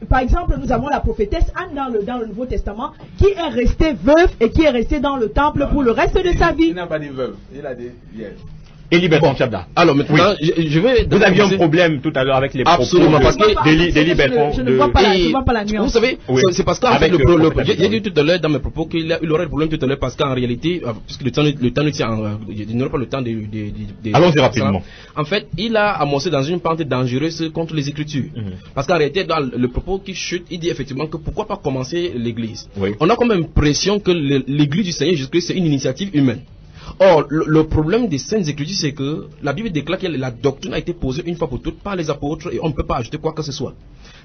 par exemple, nous avons la prophétesse Anne dans le Nouveau Testament, qui est restée veuve et qui est restée dans le temple pour le reste de sa vie. Il n'a pas dit veuve, il a dit vierge. Élie Bertrand Tchabda. Alors maintenant, je vais. Vous aviez un problème tout à l'heure avec les propos. Absolument, parce que d'Élie Bertrand. Je ne vois pas la nuance. Vous savez, c'est parce qu'en fait, j'ai dit tout à l'heure dans mes propos qu'il aurait le problème tout à l'heure parce qu'en réalité, puisque le temps nous tient, il n'aura pas le temps de. Allons-y rapidement. En fait, il a amorcé dans une pente dangereuse contre les Écritures. Parce qu'en réalité, dans le propos qui chute, il dit effectivement que pourquoi pas commencer l'Église. On a comme l'impression que l'Église du Seigneur Jésus-Christ c'est une initiative humaine. Or, le problème des Saintes Écritures, c'est que la Bible déclare que la doctrine a été posée une fois pour toutes par les apôtres et on ne peut pas ajouter quoi que ce soit.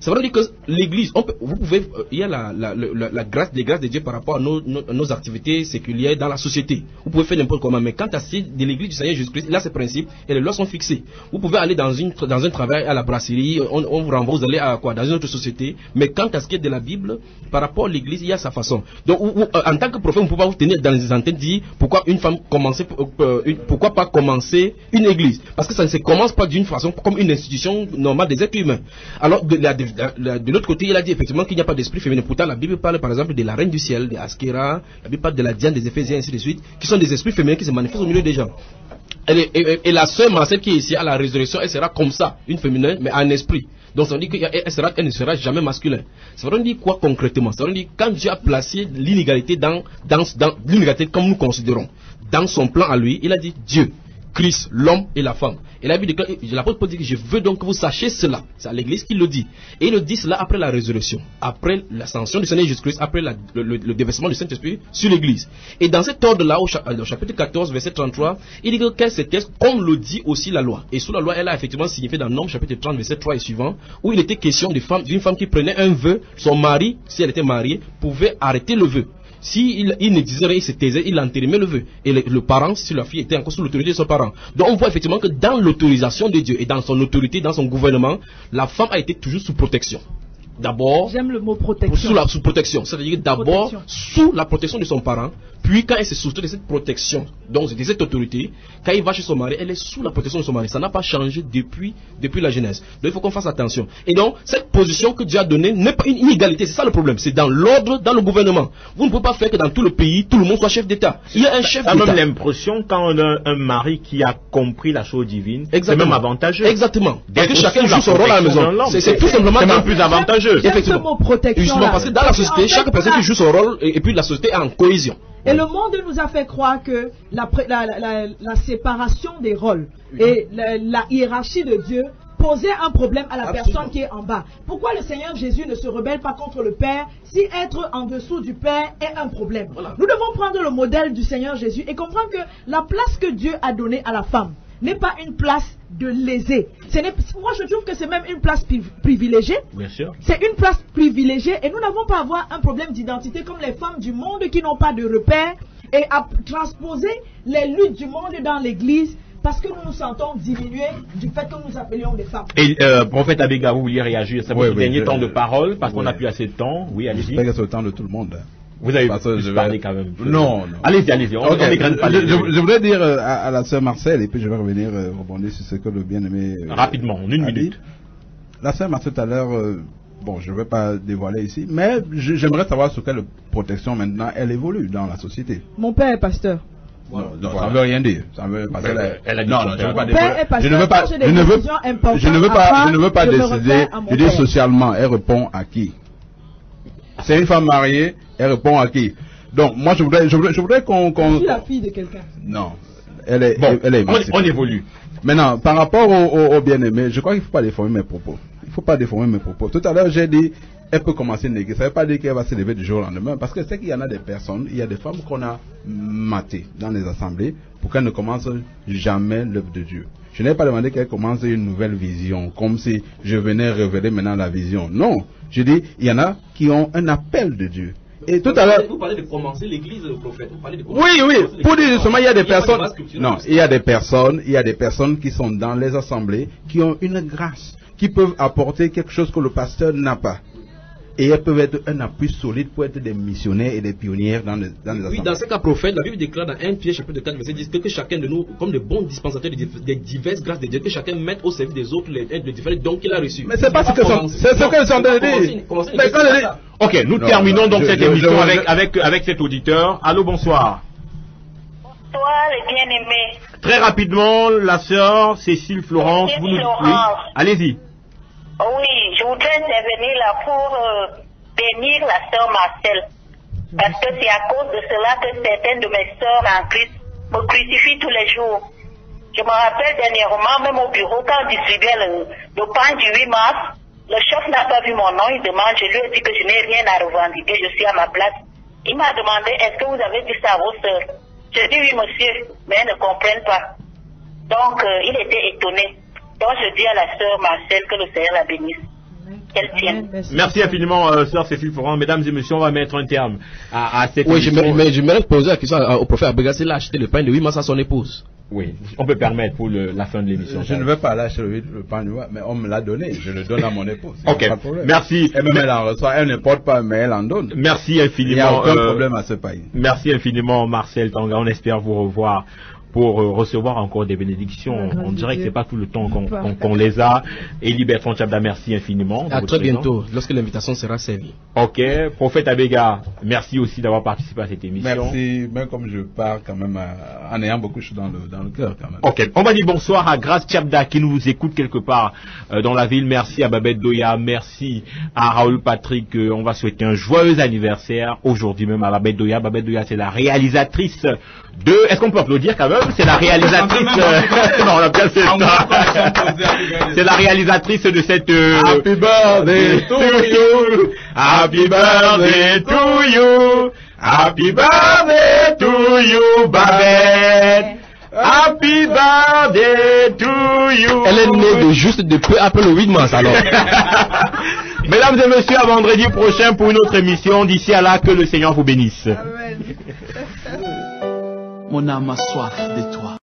Ça veut dire que l'Église, vous pouvez, il y a la grâce, les grâces de Dieu par rapport à nos activités séculières dans la société. Vous pouvez faire n'importe comment, mais quand à ce de l'Église du Seigneur Jésus-Christ, il a ses principes et les lois sont fixées. Vous pouvez aller dans un travail à la brasserie, on vous renvoie, vous allez à quoi, dans une autre société. Mais quand à ce qui est de la Bible, par rapport à l'Église, il y a sa façon. Donc, en tant que prophète, vous ne pouvez pas vous tenir dans les antennes dire pourquoi une femme pourquoi pas commencer une église, parce que ça ne se commence pas d'une façon comme une institution normale des êtres humains. Alors de l'autre côté, il a dit effectivement qu'il n'y a pas d'esprit féminin. Pourtant la Bible parle par exemple de la reine du ciel, de Askéra, la Bible parle de la Diane, des Éphésiens, ainsi de suite, qui sont des esprits féminins qui se manifestent au milieu des gens. Et la sœur Marcel qui est ici à la résurrection, elle sera comme ça, une féminine mais en esprit. Donc ça veut dire qu'elle ne sera jamais masculin. Ça veut dire quoi concrètement? Ça veut dire quand Dieu a placé l'inégalité dans l'inégalité comme nous considérons, dans son plan à lui, il a dit Dieu, Christ, l'homme et la femme. Et la Bible déclare, l'apôtre Paul dit que je veux donc que vous sachiez cela. C'est à l'église qu'il le dit. Et il le dit cela après la résurrection, après l'ascension du Seigneur Jésus-Christ, après le déversement du Saint-Esprit sur l'église. Et dans cet ordre-là, au chapitre 14, verset 33, il dit que quelle c'était, comme le dit aussi la loi. Et sous la loi, elle a effectivement signifié dans Nombre, chapitre 30, verset 3 et suivant, où il était question d'une femme qui prenait un vœu, son mari, si elle était mariée, pouvait arrêter le vœu. Si il ne disait rien, il se taisait, il entérimait le vœu. Et le parent, si la fille était encore sous l'autorité de son parent. Donc on voit effectivement que dans l'autorisation de Dieu et dans son autorité, dans son gouvernement, la femme a été toujours sous protection. D'abord, j'aime le mot protection. Sous protection, c'est-à-dire d'abord sous la protection de son parent, puis quand elle se soustrait de cette protection, donc de cette autorité, quand il va chez son mari, elle est sous la protection de son mari. Ça n'a pas changé depuis la Genèse. Donc il faut qu'on fasse attention. Et donc cette position que Dieu a donnée n'est pas une inégalité, c'est ça le problème. C'est dans l'ordre, dans le gouvernement. Vous ne pouvez pas faire que dans tout le pays, tout le monde soit chef d'État. Il y a un chef d'État. On a même l'impression quand on a un mari qui a compris la chose divine, c'est même avantageux. Exactement. Parce que chacun joue son rôle à la maison. C'est tout simplement même plus avantageux. Effectivement. Justement, parce que dans la société, chaque personne qui joue son rôle et puis la société est en cohésion. Et le monde nous a fait croire que la séparation des rôles et la hiérarchie de Dieu posait un problème à la personne qui est en bas. Pourquoi le Seigneur Jésus ne se rebelle pas contre le Père si être en dessous du Père est un problème? Nous devons prendre le modèle du Seigneur Jésus et comprendre que la place que Dieu a donnée à la femme n'est pas une place de lésée. Moi je trouve que c'est même une place privilégiée. Bien sûr. C'est une place privilégiée et nous n'avons pas à avoir un problème d'identité comme les femmes du monde qui n'ont pas de repères et à transposer les luttes du monde dans l'église parce que nous nous sentons diminués du fait que nous appelions des femmes. Et prophète Abega, vous vouliez réagir? C'est votre dernier temps de parole parce qu'on n'a plus assez de temps. Oui, allez-y. J'espère que c'est le temps de tout le monde. Vous avez parlé quand même. Non. Allez-y. On n'égrène pas. Je voudrais dire à la sœur Marcel, et puis je vais revenir rebondir sur ce que le bien-aimé... Rapidement, en une minute. La sœur Marcel tout à l'heure, bon, je ne vais pas dévoiler ici, mais j'aimerais savoir sur quelle protection maintenant elle évolue dans la société. Mon père est pasteur. Non, ça ne veut rien dire. Ça veut, parce elle a dit non, je ne veux pas je ne veux pas décider. Je dis socialement, elle répond à qui? C'est une femme mariée, elle répond à qui? Donc, moi, je voudrais qu'on... Je suis la fille de quelqu'un. Non, elle est on évolue. Maintenant, par rapport au bien-aimé, je crois qu'il ne faut pas déformer mes propos. Il ne faut pas déformer mes propos. Tout à l'heure, j'ai dit, elle peut commencer à néguer. Ça ne veut pas dire qu'elle va se lever du jour au lendemain. Parce que c'est qu'il y en a des personnes, il y a des femmes qu'on a matées dans les assemblées pour qu'elles ne commencent jamais l'œuvre de Dieu. Je n'ai pas demandé qu'elle commence une nouvelle vision, comme si je venais révéler maintenant la vision. Non, je dis, il y en a qui ont un appel de Dieu. Et tout à l'heure... Vous parlez de commencer l'église prophète. Oui. Pour dire justement, il y a des personnes... Non, il y a des personnes qui sont dans les assemblées, qui ont une grâce, qui peuvent apporter quelque chose que le pasteur n'a pas. Et elles peuvent être un appui solide pour être des missionnaires et des pionnières dans les assemblées. Oui, dans ce cas prophète, la Bible déclare dans 1 Pierre chapitre 4 verset 10 que chacun de nous, comme de bons dispensateurs des diverses grâces de Dieu, que chacun mette au service des autres les différents dons qu'il a reçus. Mais c'est pas ce que ils sont en train de dire. Ok, nous terminons donc cette émission avec cet auditeur. Allô, bonsoir. Bonsoir, les bien-aimés. Très rapidement, la sœur Cécile Florence, vous nous dites. Oui, allez-y. Oui, je voudrais intervenir là pour bénir la sœur Marcel. Parce que c'est à cause de cela que certaines de mes sœurs en Christ me crucifient tous les jours. Je me rappelle dernièrement, même au bureau, quand on distribuait le pain du 8 mars, le chef n'a pas vu mon nom, il demande, je lui ai dit que je n'ai rien à revendiquer, je suis à ma place. Il m'a demandé, est-ce que vous avez dit ça à vos sœurs? Je dis oui, monsieur, mais elles ne comprennent pas. Donc, il était étonné. Donc, je dis à la sœur Marcel que le Seigneur la bénisse. Qu'elle tienne. Merci infiniment, sœur Cécile Florent. Mesdames et messieurs, on va mettre un terme à cette émission. Oui, j'aimerais poser la question au prophète Abega s'il a acheté le pain de 8 mars à son épouse. Oui, on peut permettre pour la fin de l'émission. Je ne veux pas lâcher le pain de 8 mars, mais on me l'a donné. Je le donne à mon épouse. Ok, pas de problème. merci. Elle en reçoit, elle ne porte pas, mais elle en donne. Merci infiniment. Il n'y a aucun problème à ce pays. Merci infiniment, Marcel Tanga. On espère vous revoir pour recevoir encore des bénédictions. On dirait que c'est pas tout le temps qu'on les a. Élie Bertrand Tchabda, merci infiniment. À très bientôt, lorsque l'invitation sera servie. Ok, prophète Abega, merci aussi d'avoir participé à cette émission. Merci, même comme je pars quand même en ayant beaucoup de choses dans le cœur quand même. Ok, on va dire bonsoir à Grace Tchabda qui nous écoute quelque part dans la ville. Merci à Babette Doya, merci à Raoul Patrick. On va souhaiter un joyeux anniversaire aujourd'hui même à Babette Doya. Babette Doya, c'est la réalisatrice de... Est-ce qu'on peut applaudir quand même? C'est la réalisatrice... non, on appelle c'est la réalisatrice de cette... Happy birthday to you! Happy birthday to you! Happy birthday to you, Babette! Happy birthday to you! Elle est née juste depuis après le 8 mars alors. Mesdames et messieurs, à vendredi prochain pour une autre émission. D'ici à là, que le Seigneur vous bénisse. Amen. Mon âme a soif de toi.